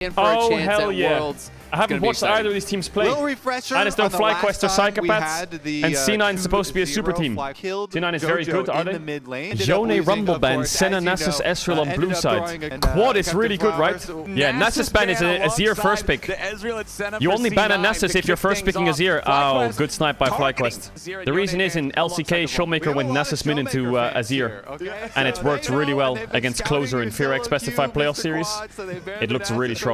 Oh, hell yeah. I haven't watched either of these teams play. And it's no Flyquest or Psychopaths. And C9 is supposed to be a super team. C9 is very good, are they? Yone Rumble ban, Senna, Nasus, Ezreal on blue side. Quad is really good, right? Yeah, Nasus ban is a Azir first pick. You only ban a Nasus if you're first picking Azir. Oh, good snipe by Flyquest. The reason is in LCK, Showmaker went Nasus mid into Azir. And it worked really well against Closer in Fear X Specified Playoff Series. It looks really strong.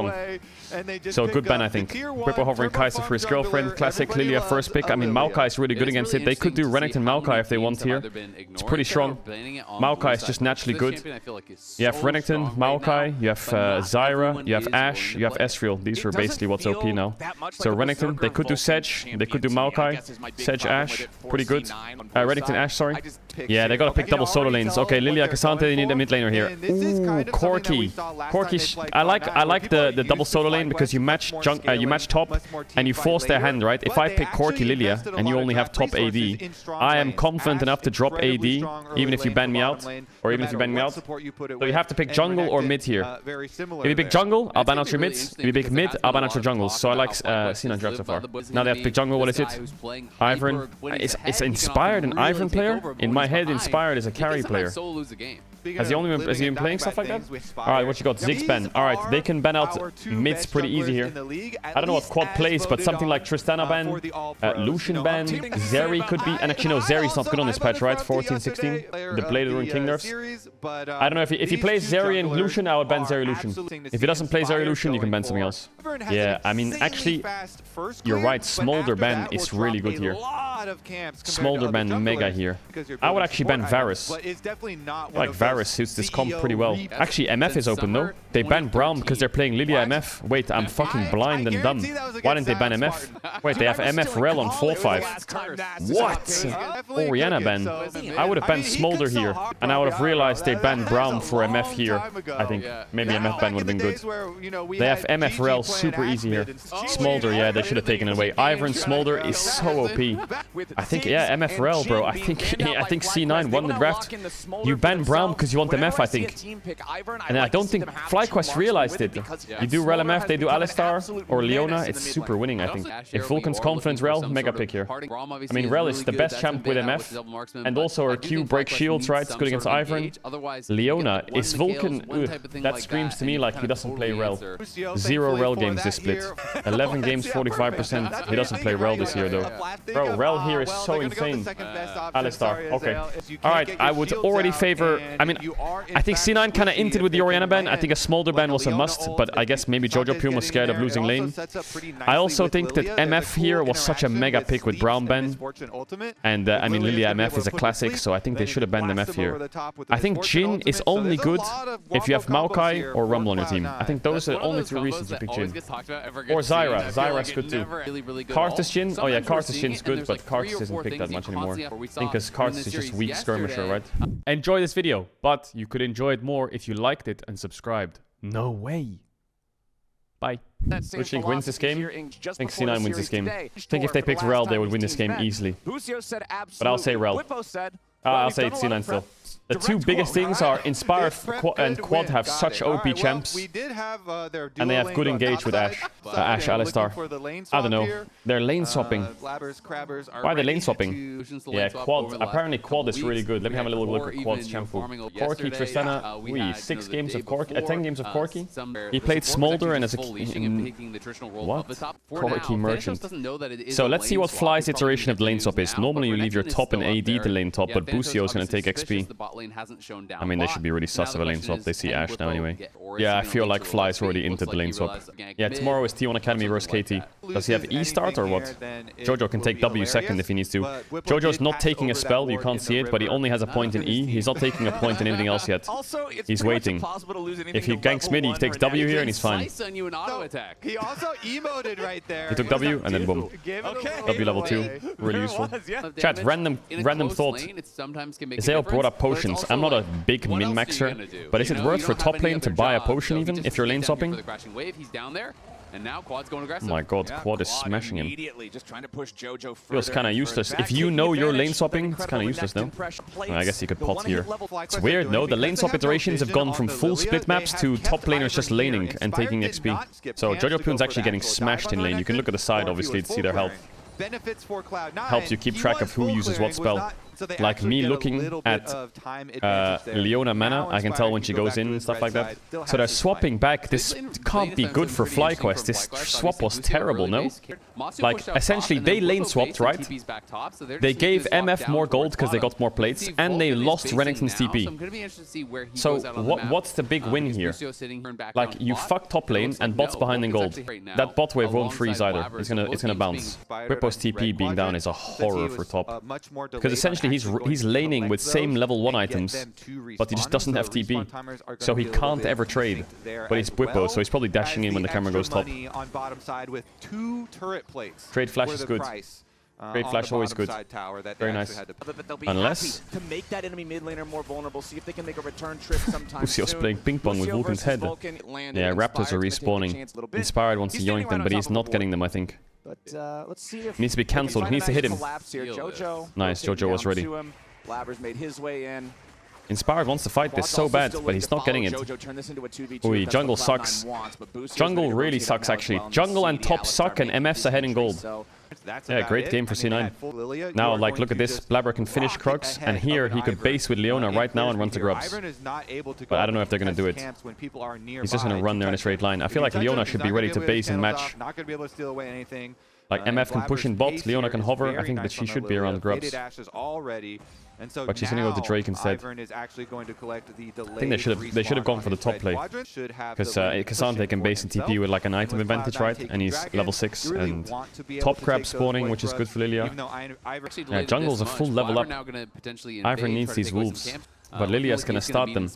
So good ban, I think. Ripper hovering Kai'Sa for his girlfriend. Classic Lilia first pick. I mean, Maokai is really good against it. They could do Renekton Maokai if they want here. It's pretty strong. Maokai is just naturally good. You have Renekton, Maokai, you have Zyra, you have Ashe, you have Ezreal. These are basically what's OP now. So Renekton, they could do Sedge, they could do Maokai. Sedge, Ashe, pretty good. Renekton, Ashe, sorry. Yeah, they gotta pick double solo lanes. Okay, Lilia, Cassandra, they need a mid laner here. Ooh, Corki. Corki, I like the double solo lane because you match top and you force their hand, right? If I pick Corki Lilia and you only have top AD, I am confident enough to drop AD even if you ban me out. Or even if you ban me out. So you have to pick jungle or mid here. If you pick jungle, I'll ban out your mids. If you pick mid, I'll ban out your jungles. So I like C9 draft so far. Now they have to pick jungle. What is it? Ivern. It's Inspired an Ivern player? In my head, Inspired is a carry player. Has he been playing stuff like that? Alright, what you got? Ziggs ban. Alright, they can ban out mids pretty easy here. I don't know what Quad plays, but something like Tristana ban, Lucian ban, Zeri could be. And actually, no, Zeri's not good on this patch, right? 14, 16. The Bladed Rune King nerfs. I don't know if he plays Zeri and Lucian, I would ban Zeri Lucian. If he doesn't play Zeri Lucian, you can ban something else. Yeah, I mean, actually, you're right. Smolder ban is really good here. Smolder ban mega here. I would actually ban Varus. I like Varus suits this comp pretty well. Actually, MF is open, no? They ban Braum because they're playing Lilia MF. Wait, I'm fucking blind and dumb. Why didn't they ban MF? Wait, they have MF Rel on 4-5. What? Orianna ban. I would have banned Smolder here. And I would have realized they banned Braum for MF here. I think maybe MF ban would have been good. They have MF Rel super easy here. Smolder, yeah, they should have taken it away. Ivern Smolder is so OP. I think, yeah, MF Rel, bro. I think C9 won the draft. You ban Braum because you want MF, I think. And I don't think Flyquest realized it. You do Rel MF, they do Alistar or Leona. It's super winning, I think. If Vulcan's confident Rel, mega pick here. I mean, Rel is the best champ with MF. And also her Q breaks shields, right? It's good against Ivern. Leona, is Vulcan... that screams to me like he doesn't play Rel. 0 Rel games this split. 11 games, 45%. He doesn't play Rel this year, though. Bro, Rel here is so insane. Alistar, okay. Alright, I would already favor... I mean, I think C9 kind of hinted with the Orianna ban. I think a Smolder ban was a must, but I guess maybe Jojo Puma was scared of losing lane. I also think that MF here was such a mega pick with Braum ban. And I mean, Lilia MF is a classic, so I think they should have banned MF here. I think Jhin is only good if you have Maokai or Rumble on your team. I think those are the only 2 reasons you pick Jhin. Or Zyra. Zyra's good too. Karthus Jhin? Oh yeah, Karthus Jhin's good, but Karthus isn't picked that much anymore. I think because Karthus is just weak skirmisher, right? Enjoy this video, but you could enjoy it more if you liked it and subscribed. No way. Bye. Who do you think wins this game? I think C9 wins this game. I think if they picked Rel, they would win this game easily. But I'll say Rel. I'll say it's C9 still. The 2 biggest things are Inspire and Quad have such OP champs. And they have good engage with Ashe. Ashe, Alistar. I don't know. They're lane swapping. Why are they lane swapping? Yeah, Quad. Apparently Quad is really good. Let me have a little look at Quad's champ pool. Corki, Tristana. 10 games of Corki. He played Smolder and as a... What? Corki Merchant. So let's see what Fly's iteration of the lane swap is. Normally you leave your top and AD to lane top, but Busio is going to take XP. I mean, they should be really sus of a lane swap. They see Ashe now anyway. Yeah, I feel like Fly's already into the lane swap. Yeah, tomorrow is T1 Academy versus KT. Does he have E start or what? Jojo can take W second if he needs to. Jojo's not taking a spell, you can't see it, but he only has a point in E. He's not taking a point in anything else yet. He's waiting. If he ganks mid, he takes W here and he's fine. He also emoted right there. He took W and then boom. W level 2. Really useful. Chat, random thought. Isaiah brought up potions. I'm not a big min-maxer, but is it worth for top lane to buy a potion even if you're lane swapping? And now Quad's going aggressive. Oh my god, Quad is smashing him. Just trying to push Jojo Feels kind of useless. If you know you're lane swapping, it's kind of useless, no? I guess you could pot here. It's weird, no? The lane swap iterations have gone from full split maps to top laners just laning and taking XP. So Jojo Poon's actually getting smashed in lane. You can look at the side, obviously, to see their health. Helps you keep track of who uses what spell. Like me looking at Leona mana, I can tell when she goes in and stuff like that. So they're swapping back. This can't be good for Flyquest. This swap was terrible, no? Like, essentially, they lane swapped, right? They gave MF more gold because they got more plates, and they lost Renekton's TP. So, what's the big win here? Like, you fuck top lane, and bot's behind in gold. That bot wave won't freeze either. It's gonna bounce. Whippo's TP being down is a horror for top. Because essentially, he's laning with same level 1 items, but he just doesn't have TP. So he can't ever trade. But he's Whippo, so he's probably dashing in when the camera goes top. Trade flash is good. Trade flash always good. Very nice. Unless... To make that enemy mid laner more vulnerable, see if they can make a return trip sometime Lucio's playing ping pong with Vulcan's head. Yeah, Raptors are respawning. Inspired wants to yoink them, but he's not getting them, I think. But let's see if needs to be cancelled. He needs to hit him. Nice, Jojo was ready. Blabber's made his way in. Inspired wants to fight this so bad, but he's not getting it. Ooh, jungle sucks. Jungle really sucks, actually. Jungle and top suck, and MF's ahead in gold. Yeah, great game for C9. Now, like, look at this. Blabber can finish Crux, and here he could base with Leona right now and run to Grubs. But I don't know if they're going to do it. He's just going to run there in a straight line. I feel like Leona should be ready to base and match. Like, MF can push in bot, Leona can hover. I think that she should be around Grubs. But she's going to go to Drake instead. I think they should have gone for the top play. Because Cassandre can base and TP with like an item advantage, right? And he's level 6. And top crab spawning, which is good for Lilia. Yeah, jungle's a full level up. Ivern needs these wolves. But Lilia's gonna start them.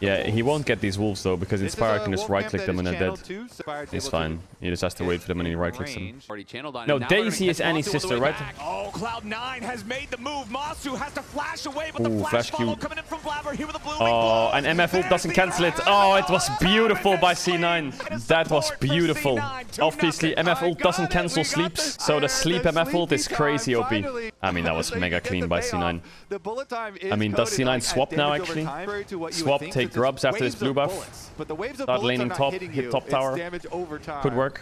Yeah, he won't get these wolves though, because Inspired can just right-click them and they're dead. It's fine. He just has to wait for them and he right-clicks them. No, Daisy is Annie's sister, right? Oh, CLOUD9 has made the move. Masu has to flash away, but the flash follow coming in from Blabber here with the blue. Oh, and MF ult doesn't cancel it. Oh, it was beautiful by C9. That was beautiful. Obviously, MF ult doesn't cancel sleeps, so the sleep MF ult is crazy OP. I mean, that was mega clean by C9. I mean, does C9 swap now, actually? Swap, take Grubs after this blue buff. Start laning top, hit top tower. Could work.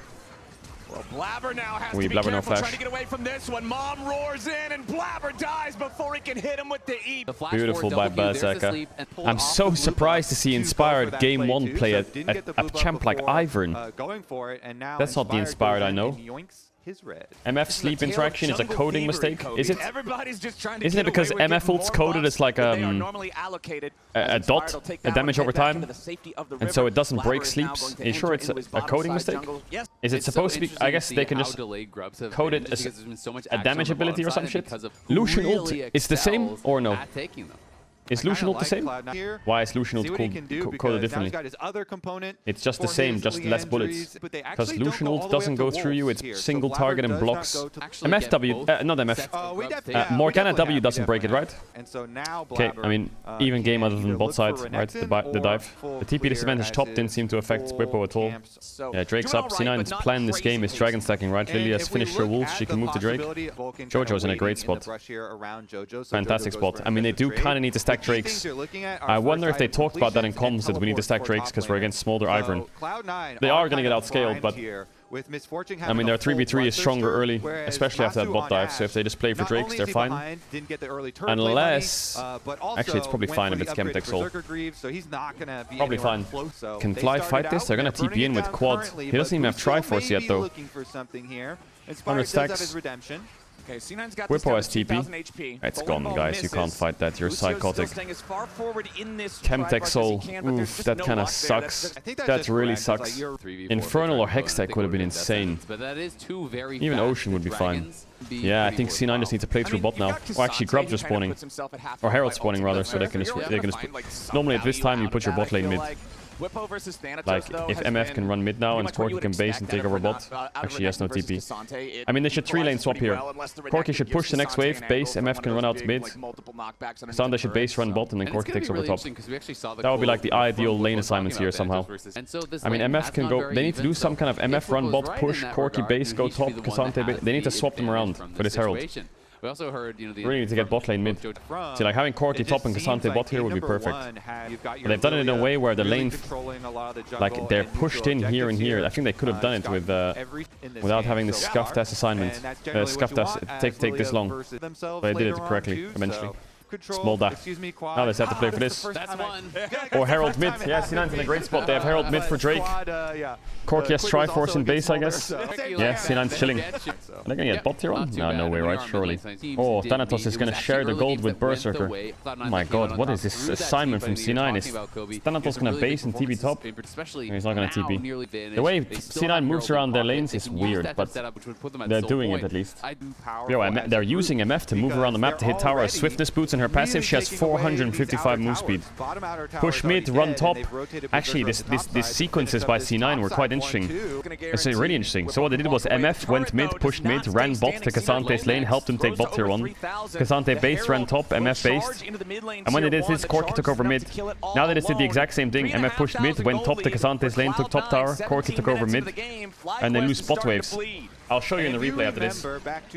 Well, Blabber now has to be careful no flash. trying to get away from this one. Mom roars in and Blabber dies before he can hit him with the E. Beautiful by Berserker. I'm so surprised to see Inspired Game 1 play a champ like Ivern. That's not the Inspired I know. MF sleep interaction is a coding mistake, is it? Isn't it because MF ult's coded as like a dot, a damage over time, and so it doesn't break sleeps? Are you sure it's a coding mistake? Is it supposed to be? I guess they can just code it as a damage ability or some shit? Lucian ult is the same or no? Is Lucian ult the same? Why is Lucian ult coded differently? It's just the same, just less bullets. Because Lucian ult doesn't go through you, it's single target and blocks. MFW, not MF. Morgana W doesn't break it, right? Okay, I mean, even game other than bot side, right? The dive. The TP disadvantage top didn't seem to affect Whippo at all. Yeah, Drake's up. C9's plan this game is dragon stacking, right? Lilia has finished her wolves, she can move to Drake. Jojo's in a great spot. Fantastic spot. I mean, they do kind of need to stack Drakes. I wonder if they talked about that in comms, that we need to stack Drakes because we're against Smolder Ivern. They are going to get outscaled, but I mean, their 3v3 is stronger early, especially after that bot dive, so if they just play for Drakes, they're fine. Unless... Actually, it's probably fine if it's Chemtech Soul. Probably fine. Can Fly fight this? They're going to TP in with Quad. He doesn't even have Triforce yet, though. 100 stacks. Okay, C9's got Whippo has TP. It's gone, guys. You can't fight that. You're psychotic. Chemtech Soul. Oof, that kind of sucks. That really sucks. Infernal or Hextech would have been insane. Even Ocean would be fine. Yeah, I think C9 just needs to play through bot now. Or actually, Grubs are spawning. Or Herald spawning, rather, so they can just... Normally, at this time, you put your bot lane mid. Whippo versus Thanatos, Like, though, if MF can run mid now and Corki can base and take over bot. Actually, he has no TP. I mean, they should 3-lane swap here. Corki should push the next wave, base, MF can run out mid. Kasante should base run bot, and then Corki takes over top. That would be like the ideal lane assignments here somehow. I mean, MF can go... They need to do some kind of MF run bot, push, Corki base, go top, Kasante base. They need to swap them around for this Herald. We also heard, you know, the really need to get bot lane mid. See, like having Corki top and Kasante bot here would be perfect. But they've done it in a way where the lane, like they're pushed in here and here. I think they could have done it with without having this scuffed ass assignment. Scuffed ass take this long. But they did it correctly eventually. Small dash. Now they have to play for this. That's one. Or Herald mid. Yeah, C9's in a great spot. They have Herald mid for Drake. Corki has Triforce in base, I guess. Yeah, C9's chilling. Are they gonna get bot tier 1? No, no way, right? Surely. Oh, Thanatos is gonna share the gold with Berserker. Oh my god, what is this assignment from C9? Is Thanatos gonna base and TP top? He's not gonna TP. The way C9 moves around their lanes is weird, but they're doing it at least. Yo, they're using MF to move around the map to hit tower as swiftness boots, and her passive, she has 455 move speed. Push mid, run top. Actually, this sequences by C9 were quite interesting. It's really interesting. So what they did was MF went mid, pushed mid, ran bot to Kasante's lane, helped him take bot tier 1. Kasante base, ran top, MF based. And when they did this, Corki took over mid. Now they just did the exact same thing. MF pushed mid, went top to Kasante's lane, took top tower. Corki took over mid. And they lose bot waves. I'll show you in the replay after this.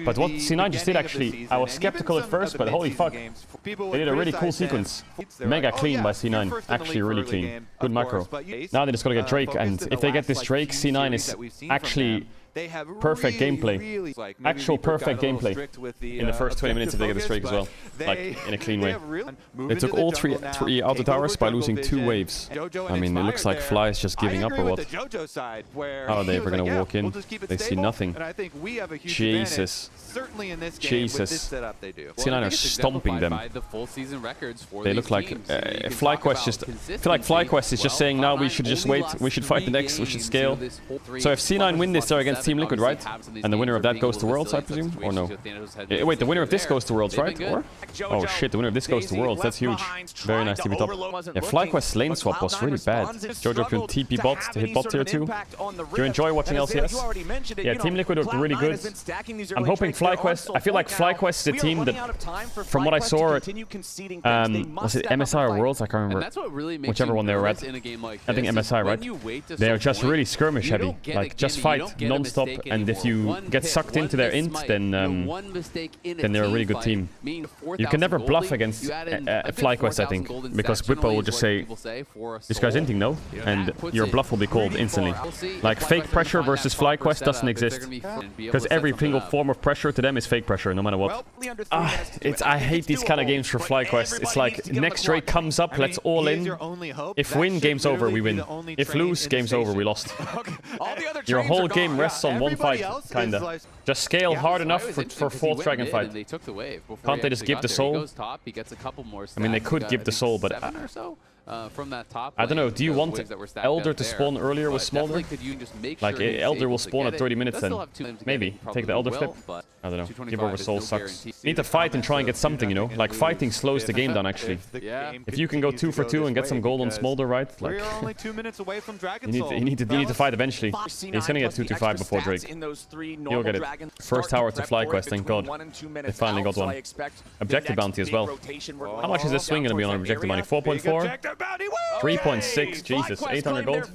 But what C9 just did actually, I was skeptical at first, but holy fuck. They did a really cool sequence. Mega clean by C9. Actually really clean. Good macro. Now they just gotta get Drake, and if they get this Drake, C9 is actually perfect gameplay. Actual perfect gameplay in the first 20 minutes if they get this Drake as well. Like, in a clean way. They took all three outer towers by losing 2 waves. I mean, it looks like Fly is just giving up or what? How are they ever gonna walk in? They see nothing. Jesus. Jesus. C9 are stomping them. They look like Flyquest just... I feel like Flyquest is just saying, now we should just wait, we should fight the next, we should scale. So if C9 win this, they're against Team Liquid, right? And the winner of that goes to Worlds, I presume? Or no? Wait, the winner of this goes to Worlds, right? Or? Oh shit, the winner of this goes to Worlds. That's huge. Very nice TP top. Yeah, Flyquest's lane swap was really bad. Jojo can TP bots to hit bot tier 2. Do you enjoy watching LCS? Yeah, Team Liquid looked really good. I'm hoping Flyquest... I feel like Flyquest is a team that, from what I saw, was it MSI or Worlds? I can't remember. Whichever one they were at. I think MSI, right? They are just really skirmish heavy. Like, just fight non-stop, and if you get sucked into their int, then they're a really good team. You can never bluff against Flyquest, I think, because Whippo will just say, this guy's inting, no? And your bluff will be called instantly. Like, fake pressure versus Flyquest doesn't exist, because every single form of pressure to them is fake pressure, no matter what. I hate these kind of games for Flyquest. It's like, next Drake comes up, let's all in. If win, game's over, we win. If lose, game's over, we lost. Your whole game rests on one fight, kinda. Just scale hard enough for 4th Dragon fight. Can't they just give the soul? I mean, they could give the soul, but... I don't know, do you want Elder to spawn earlier with Smolder? Like, Elder will spawn at 30 minutes then. Maybe. Take the Elder flip. I don't know. Give over soul sucks. You need to fight and try and get something, you know? Like, fighting slows the game down, actually. If you can go 2 for 2 and get some gold on Smolder, right? Like, you need to fight eventually. He's gonna get 2-5 before Drake. He'll get it. First tower to Flyquest, thank god. They finally got one. Objective bounty as well. How much is this swing gonna be on objective bounty? 4.4? 3.6, Jesus, 800 gold.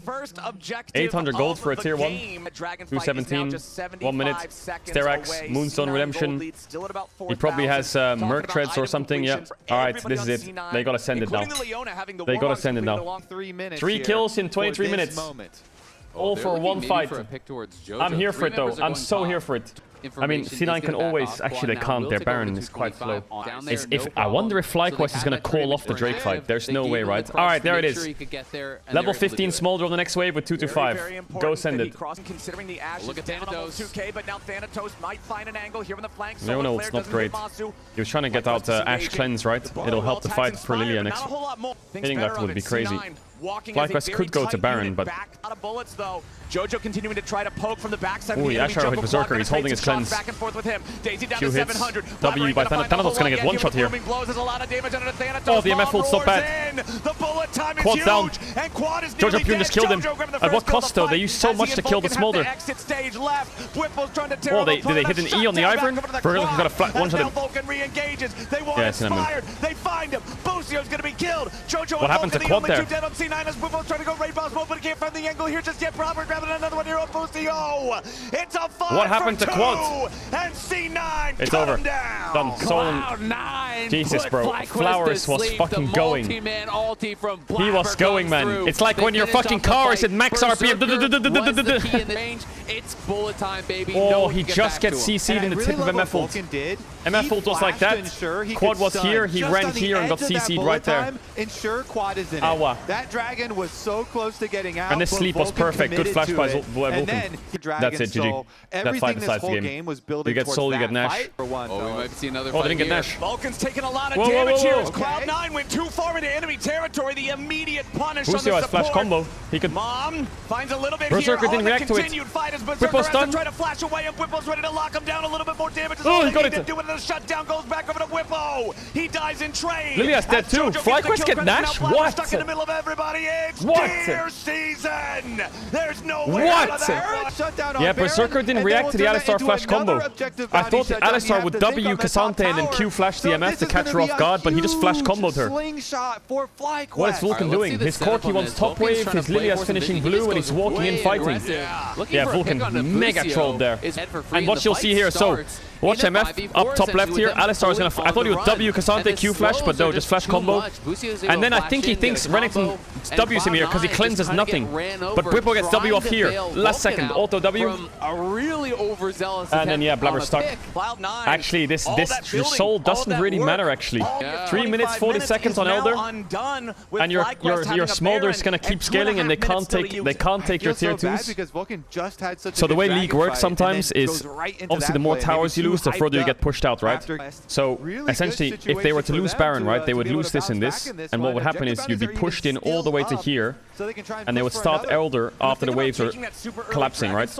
800 gold for a tier 1. 217, 1 minute. Sterax, Moonstone Redemption. He probably has Merc Treads or something, yeah. Alright, this is it. They gotta send it now. They gotta send it now. 3 kills in 23 minutes. All for 1 fight. I'm here for it though. I'm so here for it. I mean, C9 can always... Actually, they can't. Their Baron is quite slow. I wonder if Flyquest is going to call off the Drake fight. There's no way, right? Alright, there it is. Level 15 Smolder on the next wave with 2-5. Go send it. Look at Thanatos. No, it's not great. He was trying to get out Ash Cleanse, right? It'll help the fight for Lilia next. Hitting that would be crazy. Flyquest could go to Baron, but... Out of bullets, though. Jojo continuing to try to poke from the backside. Ooh, Ashar with Berserker. He's holding his cleanse. Back and forth with him. Daisy down Few to hits. 700. W by Thanatos. Thanatos going to get one shot here. Oh, the MF ult stop bad. Quad's down. Jojo Pune just killed him. At what cost, though? They used so much to kill the Smolder. Oh, did they hit an E on the Ivern? Berserker's got a flat one-shot him. Yeah, it's inspired. They find him. Bosio's going to be killed. Jojo what happened to Quad there? dead on C9 as Buffo's trying to go raid boss mode, but he can't find the angle here just yet. Robert grabbing another one here on Bosio. It's a 5 what happened to Quad? And C9 it's over. Down. Done. CLOUD9 Jesus, bro. Flowers was fucking going. He was going, man. It's like when your fucking car is at max RPM. It's bullet time, baby. Oh, he just gets CC'd in the tip of MF ult. MF ult was like that. Quad was here. He ran here and got CC'd right there. Ensure Quad is in Awa. it. That dragon was so close to getting out. And this sleep was perfect. Good flash by Vulcan. That's it, GG. That fight decides the game. You get Soul, you get Nash. Oh, we might see another they didn't get Nash. Vulcan's taking a lot of damage here. CLOUD9 went too far into enemy territory. The immediate punish on the support. has flash combo. He could... Mom finds a little bit Berserker here. didn't react to it. Whipple's stunned. Try to flash away, and Whipple's ready to lock him down. A little bit more damage. Oh, he got it. Do it. The shutdown goes back over to Whippo. He dies in trade. Lilia's dead too. Flyquest get Nash? What? Stuck in the middle of everybody. It's deer season. There's no way out of there. Yeah, Berserker didn't react to the Alistar flash combo. I thought that Alistar would W Cassante and then Q flash the MF to catch her off guard, but he just flash comboed her. What is Vulcan doing? His Corki wants top wave, his Lilia's finishing blue, and he's walking in fighting. Yeah, Vulcan mega trolled there. And what you'll see here, so watch MF up top left here. Alistar is gonna. I thought he would W Cassante Q flash, but no, just flash combo. And then I think he thinks Renekton W's him here because he cleanses nothing. But Whippo gets W off here. Last second, auto W. And then yeah, Blabber's stuck. Actually, this soul doesn't really matter actually. 3 minutes 40 seconds on Elder, and your Smolder is gonna keep scaling, and they can't take your tier 2s. So the way League works sometimes is obviously the more towers you lose, the further you get pushed out, right? So essentially, if they were to lose Baron, right, they would lose this and this, and what would happen is you'd be pushed in all the way to here, and they would start Elder after the waves are collapsing, right?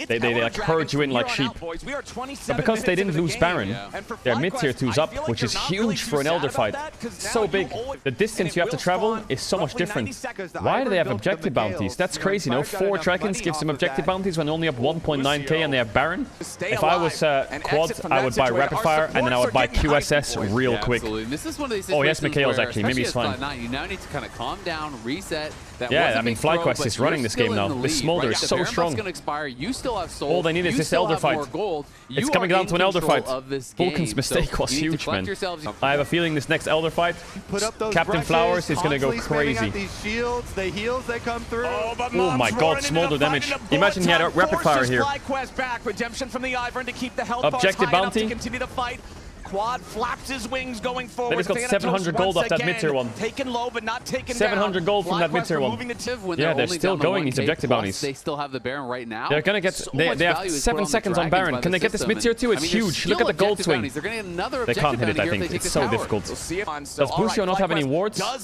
They like herd you in like sheep. But because they didn't lose Baron, their mid-tier 2's up, which is huge for an Elder fight. So big. The distance you have to travel is so much different. Why do they have objective bounties? That's crazy, no? 4 Dragons gives them objective bounties when only up 1.9k and they have Baron. If I was Quad, I would buy Rapid Fire and then I would buy QSS real quick. Oh, yes, Mikhail's actually. Maybe he's fine. You now need to kind of calm down, reset. Yeah, I mean, Flyquest is running this game now. This Smolder is so strong. All they need is this Elder fight. It's coming down to an Elder fight. Vulcan's mistake was huge, man. I have a feeling this next Elder fight, Captain Flowers is going to go crazy. Oh my god, Smolder damage. Imagine he had a Rapid Fire here. Objective bounty. Quad flaps his wings going forward. They just got 700 gold off that mid-tier one. Taken low, but not taken 700 gold from that mid-tier one. Yeah, they're still going these objective bounties. They still have the Baron right now. They're gonna get. They have 7 seconds on Baron. Can they get this mid-tier 2? It's huge. Look at the gold swing. They can't hit it, I think. It's so difficult. Does Busio not have any wards? No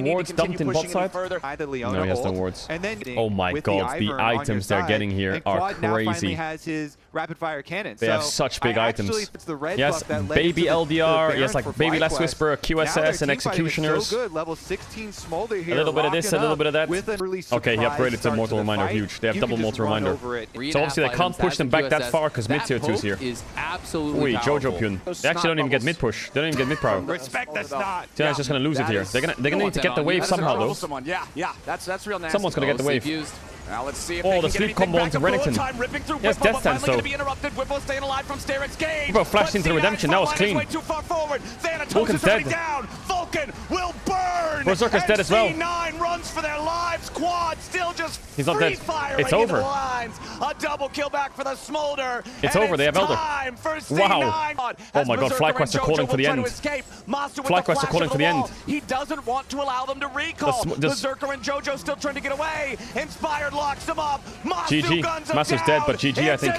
wards dumped in bot side? No, he has no wards. Oh my god, the items they're getting here are crazy. They have such big items. Yes, baby LDR, yes, like baby Last Whisper, QSS, and Executioners. A little bit of this, a little bit of that. Okay, he upgraded to Mortal Reminder, huge. They have double Mortal Reminder. So obviously they can't push them back that far because mid-tier 2's here. Wait, Jojo Pune. They actually don't even get mid-push. They don't even get mid-power. Respect the snot. Tiana's just gonna lose it here. They're gonna need to get the wave somehow, though. Yeah, that's real nasty. Someone's gonna get the wave. Now let's see if the sleep combo onto Renekton. Yes, Death Stance though. Whippo flashed into Redemption, that was clean. Vulcan's dead. Vulcan will burn. Berserker's dead as well. C9 runs for their lives. Quad still just He's not dead. It's over. A double kill back for the Smolder. It's over, they have Elder. Wow. Oh my god, Flyquest are calling for the end. Flyquest are calling for the end. He doesn't want to allow them to recall. Berserker and Jojo still trying to get away. Inspired locks him up. GG. Masu's dead, but GG, I think.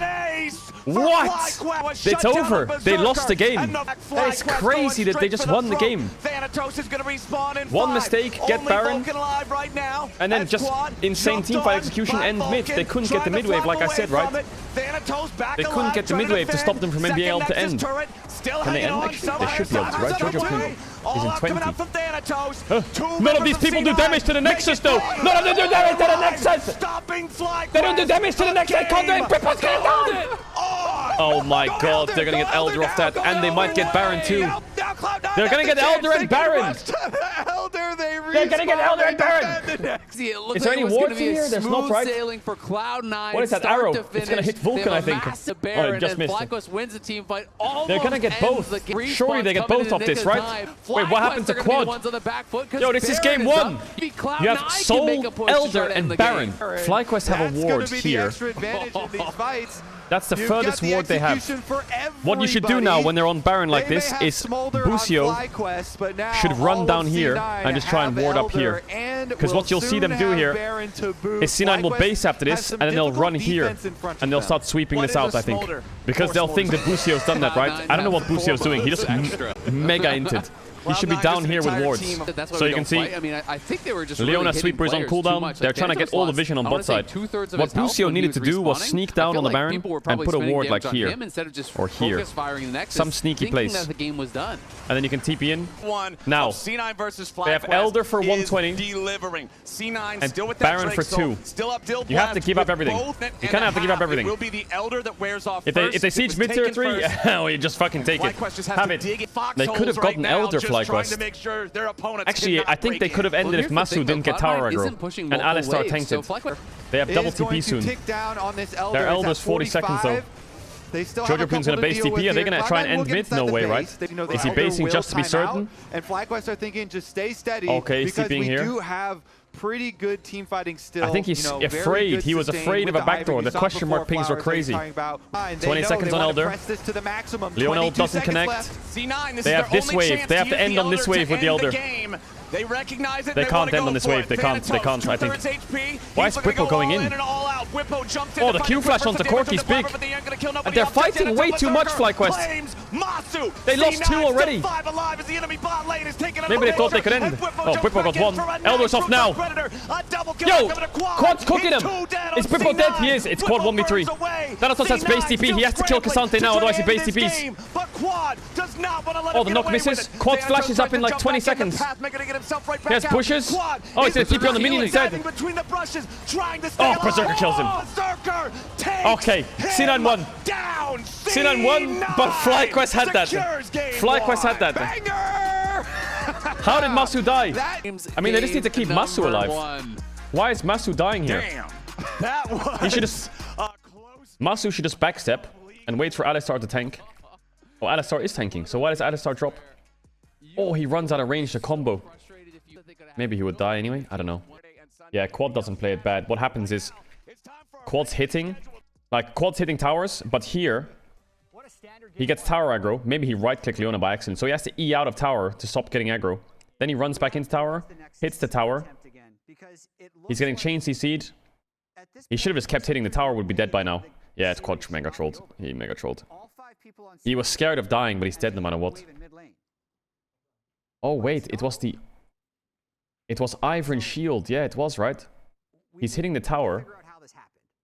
What? It's over. They lost the game. That is crazy that they just won the game. One mistake, get Baron, and then just insane teamfight execution and mid. They couldn't get the mid wave, like I said, right? They couldn't get the mid wave to stop them from being able to end. Can they end? Actually, they should be able to, right? Jojo is in 20. None of these people do damage to the Nexus, though. None of them do damage to the Nexus. They don't do damage to the Nexus. They can't do it. Pippa's getting down. Oh my god, they're gonna get Elder off that, and they might get Baron too. They're gonna get Elder and Baron. They're gonna get Elder and Baron. Is there any wards here? There's not, right? For CLOUD9. What is that arrow? It's gonna hit Vulcan, I think. Oh, it just missed. Flyquest wins the team fight. They're gonna get both. Surely they get both of this, right? Wait, what happened to Quad? Yo, this is game 1. You have Soul, Elder, and Baron. Flyquest have a ward here. That's the furthest ward they have. What you should do now when they're on Baron like this is Busio should run down here and just try and ward up here. Because what you'll see them do here is C9 will base after this and then they'll run here and they'll start sweeping this out, I think. Because they'll think that Busio's done that, right? I don't know what Busio's doing. He just mega inted. He should be down here with wards. So you can see, Leona Sweeper is on cooldown. They're trying to get all the vision on bot side. What Busio needed to do was sneak down on the Baron and put a ward like here. Or here. Some sneaky place. And then you can TP in. Now, they have Elder for 120 and Baron for 2. You have to give up everything. You kind of have to give up everything. If they siege mid tier 3, oh, you just fucking take it. Have it. They could have gotten Elder Flyquest. Actually, I think they could have ended if Masu didn't get tower aggro and Alistar tanked it. They have double TP soon. Their Elder's 40 seconds though. Jojo Pun's gonna base TP. Are they gonna try and end mid? No way, right? Is he basing just to be certain? And Flyquest are thinking just stay steady. Okay, he's TPing here. We do have pretty good team fighting still. I think he's afraid. He was afraid of a backdoor. The question mark pings are crazy. 20 seconds on Elder. Leona doesn't connect. They have this wave. They have to end on this wave with the Elder. They recognize it. They can't end on this wave. They can't, I think. Why is Whippo going in? Oh, the Q flash onto Corki's big. And they're fighting way too much, Flyquest. They lost 2 already. Maybe they thought they could end. Oh, Whippo got 1. Elder's off now. Yo, Quad's cooking him. Is Whippo dead? He is. It's Quad 1v3. Thanatos has base TP. He has to kill Cassante now, otherwise he base TPs. Oh, the knock misses. Quad flashes up in like 20 seconds. He has pushes. Oh, he's gonna TP on the minion instead. Oh, Berserker kills him. Okay, C9 won. C9 won, but Flyquest had that. Flyquest had that. How did Masu die? I mean, they just need to keep Masu alive. Why is Masu dying here? He should just... Masu should just backstep and wait for Alistar to tank. Oh, Alistar is tanking, so why does Alistar drop? Oh, he runs out of range to combo. Maybe he would die anyway. I don't know. Yeah, Quad doesn't play it bad. What happens is Quad's hitting, like Quad's hitting towers, but here he gets tower aggro. Maybe he right-click Leona by accident, so he has to E out of tower to stop getting aggro. Then he runs back into tower, hits the tower. He's getting chain CC'd. He should have just kept hitting the tower. Would be dead by now. Yeah, it's Quad mega trolled. He mega trolled. He was scared of dying, but he's dead no matter what. Oh wait, it was Ivern Shield. Yeah, it was, right? He's hitting the tower.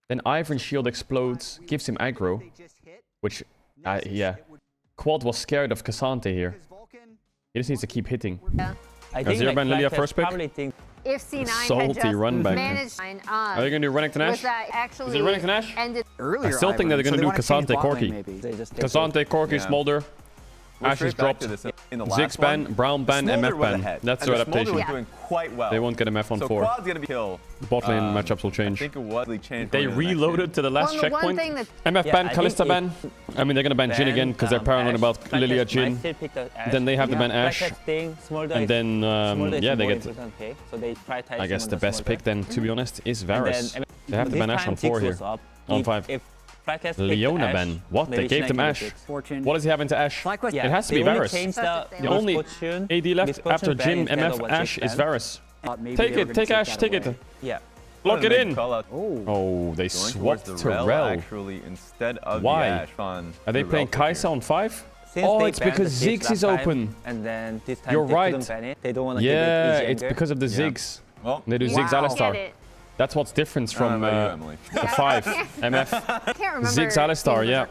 Then Ivern Shield explodes, gives him aggro. Which, yeah. Quad was scared of Cassante here. He just needs to keep hitting. Yeah. Zero ban Lilia first pick. If C9 Salty run back. Are they gonna do Renekton Nash? Is it Renekton Nash? I still think that they're gonna do Cassante Corki. Cassante Corki Smolder. Ashes dropped. Ziggs ban, Brown ban, MF ban. That's their adaptation. They won't get MF on 4. The bot lane matchups will change. They reloaded to the last checkpoint. MF ban, Kalista ban. I mean, they're gonna ban Jhin again because they're paranoid about Lilia Jhin. Then they have to ban Ashe. And then, yeah, they get... I guess the best pick then, to be honest, is Varus. They have to ban Ashe on 4 here. On 5. Leona ban. What? They gave them Ashe. What does he have into Ashe? It has to be Varus. The only AD left after Jhin, MF, Ashe is Varus. Take it, take Ashe, take it. Yeah. Lock it in. Oh, They swapped Terrell. Actually, instead of Why? Yash on Are they playing Kai'Sa on 5? Since Oh, they it's banned because the Ziggs Ziggs is last time, open. And then this time You're they right. couldn't ban it. They don't want to Yeah, give it it's because of the Ziggs. Well, They do Ziggs Alistar. Get it. That's what's different from Emily. the 5 MF. I can't remember. Ziggs Alistar, yeah.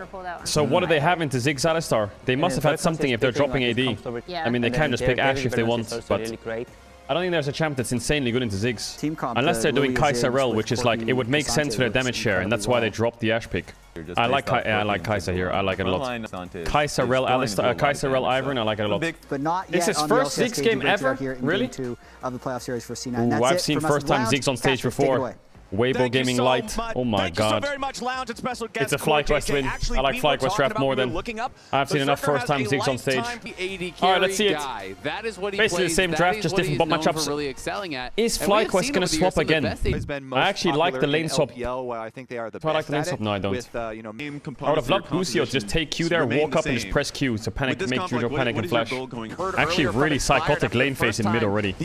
So what do they have into Ziggs Alistar? They must have had something if they're dropping AD. Yeah. I mean, they can just pick Ashe if they want, but really great. I don't think there's a champ that's insanely good into Ziggs. Team comp, Unless they're doing Lilia Ziggs Caedrel, with which is like, it would make Cassante sense for their works damage share, and incredibly that's why they well. dropped the Ashe pick. I like Caedrel here, I like it a lot. Caedrel Alistar, Caedrel Ivern, I like it a lot. But not It's yet his on the first LCS Ziggs stage. game He breaks it ever? out here in Really? Game 2 of the playoff series for C9. Ooh, That's I've it seen from first time Lounge. Ziggs on stage Casters, take it before. away. Weibo Thank you Gaming so Light. much. Oh my Thank you so god. very much, Lounge and special guest It's a Core Flyquest JJ. win. Actually, I like we were Flyquest talking draft about more when we than were looking up. I've seen enough Berserker first time has a Ziggs on stage. lifetime AD Alright, let's see it. Guy. That is what he Basically the plays. same That draft, is just what different he's bot known matchups. for really excelling at. Is And we have Flyquest seen gonna over the swap years some of the again? best they- Has been most I actually like the popular lane in swap. LPL, where I think they are the I like best the lane at swap. it, No, I don't. with, you know, I would have loved Lucio just take Q there, walk up and just press Q, so panic, make Jojo panic and flash. Actually really psychotic lane phase in mid already.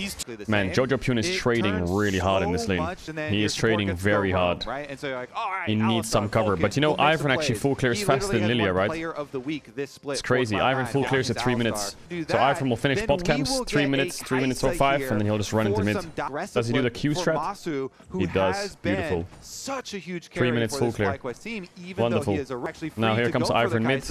Man, Jojo Pune is trading really hard in this lane. He is trading very hard. He needs some cover, but you know, Ivern actually full clears faster than Lilia, right? It's crazy. Ivern full clears at 3 minutes. So Ivern will finish bot camps, 3 minutes, 3:05, and then he'll just run into mid. Does he do the Q strat? He does. Beautiful. Such a huge 3 minutes full clear. Wonderful. Now here comes Ivern mid.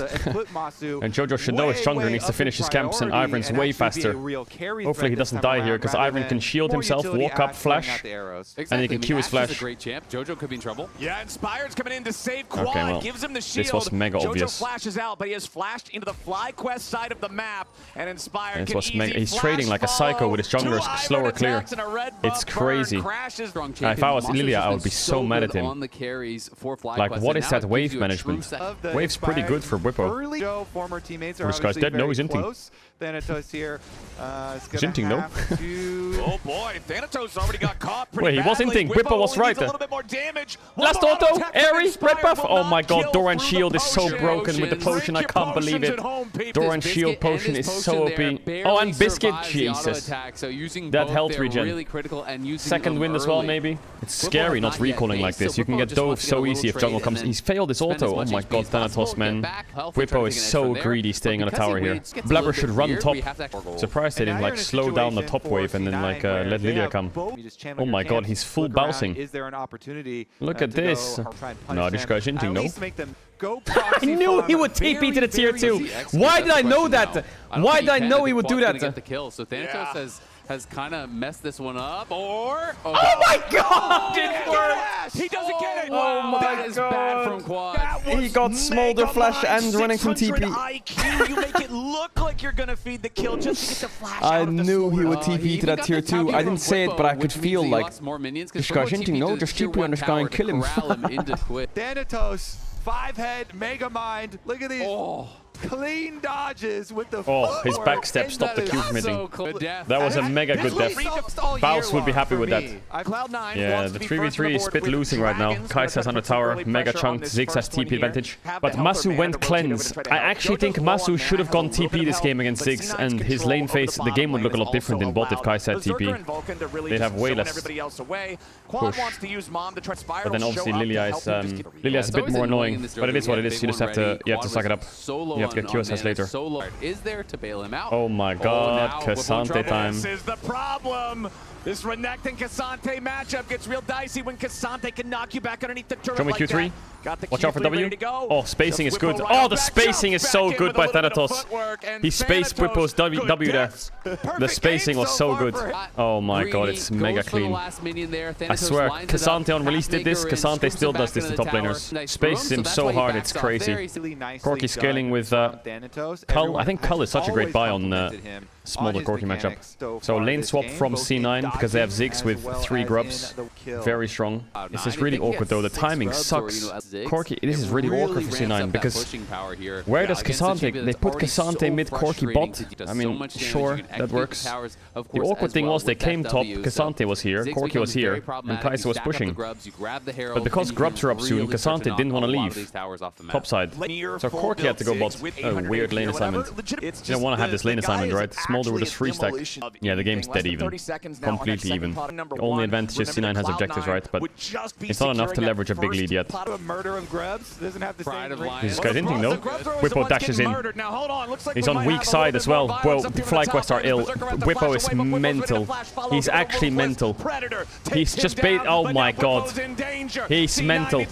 And Jojo should know his jungler needs to finish his camps, and Ivern's way faster. Hopefully he doesn't die here, because Ivern can shield himself, walk up, flash, and he can Q his flash. Great champ. Jojo could be in trouble. Yeah, Inspired's coming in to save Quad. Okay, well, gives him the shield. this was mega Jojo obvious. flashes out, but he has flashed into the Flyquest side of the map, and Inspired And can easy he's flash trading like a psycho with his junglers, follow. slower Ivern clear. attacks and a red It's buff burn crazy. crashes. If I was Lilia, I would be so mad at him. On the carries for Flyquest, Like, what and is now that it wave gives you a true management? set- Wave's pretty good for Whippo. Early former teammates are This guy's dead? No, he's inting. close. Thanatos here He's inting, no? Oh boy, Thanatos already got caught pretty Wait, he was badly. inting. Whippo was right needs a there. little bit more damage. Last One more auto, attack from Airy, Inspired red buff. will Oh not my god, kill Doran through shield the is so potion. broken with the potion, I Drink your can't believe potions it. at home, people. Doran Biscuit shield and potion his is so potion there OP. barely Oh, and Biscuit, survives the auto Jesus. attack, so using That both health there regen. really critical and using Second them win as well, early. maybe. It's Whippo scary has not not yet recalling like faced, this. so You can Whippo get just dove wants to get a so little easy if trade jungle and comes. then He's failed his spend as auto. Oh much my HP god, as possible, Thanatos, get man. back health and try to Whippo take is an edge so from there. greedy staying on the But because tower he here. waits, gets a Blabber little should bit run weird, top. we have to- Surprised they didn't like slow down the top wave and then like let Lilia come. Oh my god, he's full bouncing. Is there an opportunity? Look at this. No, this guy's inting, no? I knew he would TP to the tier 2. Why did I know that? Why did I know he would do that? Get the kill. So Thanatos has kind of messed this one up. Or Oh my god! It worked! He doesn't get it. Oh my that is bad from god! Quad. He got smolder flash and running from 600 TP. IQ. You make it look like you're gonna feed the kill just to get the flash I out of the knew he sword. would TP to that tier 2. I didn't say it, but I could feel like this guy's hinting, no, just TP on this guy and kill him. Thanatos, 5-head, Mega Mind. Look at these clean dodges with the Oh, his footwork. backstep stopped the Q from hitting. That That was a mega good death. Baus would be happy with that. Cloud9 Yeah, wants the to be first 3v3 on is board split with losing right now. Dragons, Kai'Sa's but on the tower, really mega pressure chunk, on this Ziggs has first one TP here. advantage. Have But the helper Masu man went to rotate over cleanse. to try to I help. actually think Jojo's low Masu on should have mana, gone has a little TP bit this of game help, against but Ziggs, C9's and his control lane over phase, the the game bottom would look a lane lot is different in also bot if allowed. Kai'Sa had Berserker TP. and Vulcan to really They'd have just way zone less everybody else away. Quad push. wants to use Mom to try But then obviously Lilia is a bit more annoying. But it is what it is. You just have to suck it up. You have to get QSS later. Is there to bail him out? Oh my god, Cassante time. This is the problem. This Renekton and Cassante matchup gets real dicey when Cassante can knock you back underneath the turret. Show me like Q3. that. Got the Watch out for Q3 W. ready to go. Oh, spacing is Just good. Whippo Oh, right the off, spacing jumps is so back in good with by a little bit of Thanatos. footwork, and He spaced Thanatos, Whippo's good W there. deaths. The Perfect spacing game was so far good. for him. Oh my god, it's mega clean. I swear, Cassante on release did this. Cassante still does this to top laners. Spaces him so hard, it's crazy. Corki scaling with Cull. I think Cull is such a great buy on smaller Corki matchup. So lane swap from C9 because they have Ziggs with 3 grubs. Very strong. This is really awkward though. The timing sucks. Corki, this is really awkward for C9 because where does Cassante? They put Cassante mid Corki bot. I mean, sure, that works. The awkward thing was they came top, Cassante was here, Corki was here, and Kai'Sa was pushing. But because grubs are up soon, Cassante didn't want to leave top side. So Corki had to go bot. A weird lane assignment. You don't want to have this lane assignment, right? Smolder with his free stack. Yeah, the game's dead even. Completely even. The only advantage is C9 has objectives, right? But it's not enough to leverage a big lead yet. This guy's hinting though. Whippo dashes in. He's on weak side as well. Well, Flyquest are ill. Whippo is mental. He's actually mental. He's just bait. Oh my god. He's mental.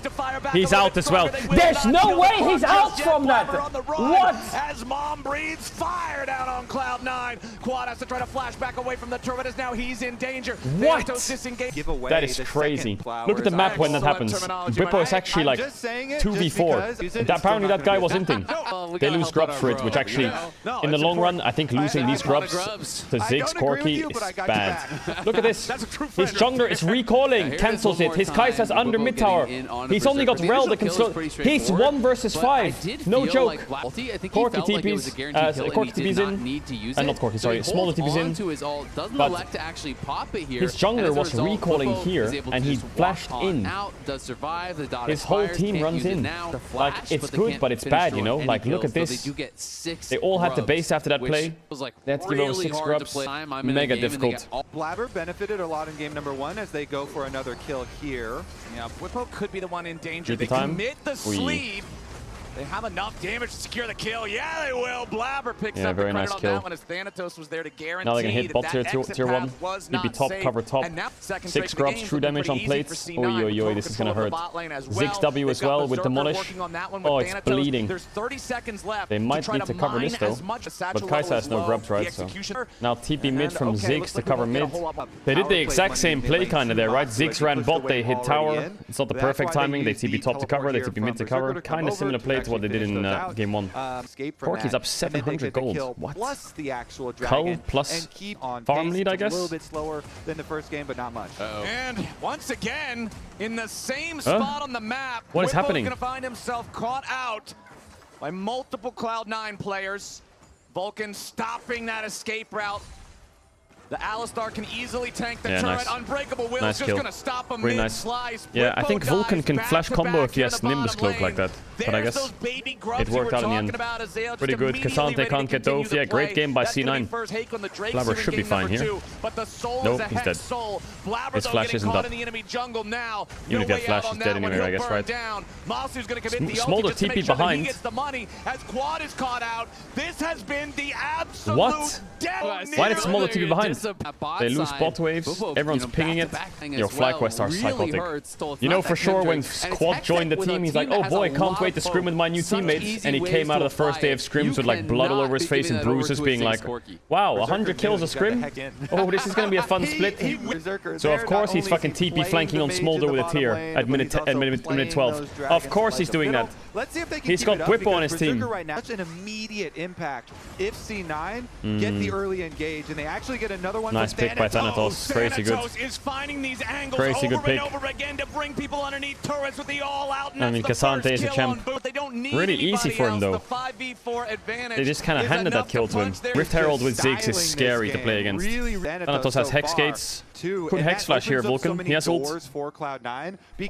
He's out as well. There's no way he's out from that. What? As Mom breathes fire down on Cloud9. Quad has to try to flash back away from the turret as now he's in danger. What? That is crazy. Look at the map when that happens. Whippo is actually like 2v4. Apparently that guy was hinting. They lose grubs for it, which actually, in the long run, I think losing these grubs to Ziggs, Corki is bad. Look at this. His jungler is recalling, cancels it. His Kai'Sa's under mid tower. He's only got Rel that can slow. He's 1 versus 5. No joke. Corki TP's in. Not Corki, sorry. Smolder TP's in. But his jungler was recalling here and he flashed in. His whole team runs in. Like, it's good, but it's bad, you know? Like, look at this. They all had the base after that play. They had to give over 6 grubs. Mega difficult. Blabber benefited a lot in game number 1 as they go for another kill here. Yeah, Whippo could be the one in danger. They commit the sleeve. They have enough damage to secure the kill. Yeah, they will. Blabber picks up the credit on that one as Thanatos was there to guarantee. Now they can hit bot tier 1. TP top, cover top. 6 grubs, true damage on plates. Oi, this is gonna hurt. Ziggs W as well with Demolish. Oh, it's bleeding. They might need to cover this though. But Kai'Sa has no grubs, right? So now TP mid from Ziggs to cover mid. They did the exact same play kinda there, right? Ziggs ran bot, they hit tower. It's not the perfect timing. They TP top to cover, they TP mid to cover. Kinda similar play to what they did in game 1. Corki's up 700 gold. What? Cull plus farm lead, I guess? A little bit slower than the first game, but not much. And once again, in the same spot on the map, what is happening? Going to find himself caught out by multiple Cloud9 players. Vulcan stopping that escape route. The Alistar can easily tank the turret. Nice. Unbreakable Will is just going to stop him mid-slice. Yeah, I think Vulcan can flash combo if he has Nimbus Cloak like that. But I guess it worked out in the end. Pretty good. Cassante can't get dove. Yeah, great game by C9. Blabber should be fine here. Nope, he's dead. His flash isn't up. Even if that flash is dead anyway, I guess, right? Smolder TP behind. What? Why did Smolder TP behind? They lose bot waves, everyone's pinging it. Yo, Flyquest are psychotic. You know for sure when Quad joined the team, he's like, oh boy, can't wait to scrim with my new teammates. And he came out of the first day of scrims with like blood all over his face and bruises, being like, wow, 100 kills a scrim? Oh, this is gonna be a fun split. So of course he's fucking TP flanking on Smolder with a tier at minute 12. Of course he's doing that. He's got Whippo on his team. Such an immediate impact if C9 get the early engage and they actually get another one. Nice pick by Thanatos. Crazy good. Crazy good pick. I mean, Cassante is a champ. Really easy for him though. They just kind of handed that kill to him. Rift Herald with Ziggs is scary to play against. Thanatos has Hex Gates. Could Hex Flash here, Vulcan. He has ult.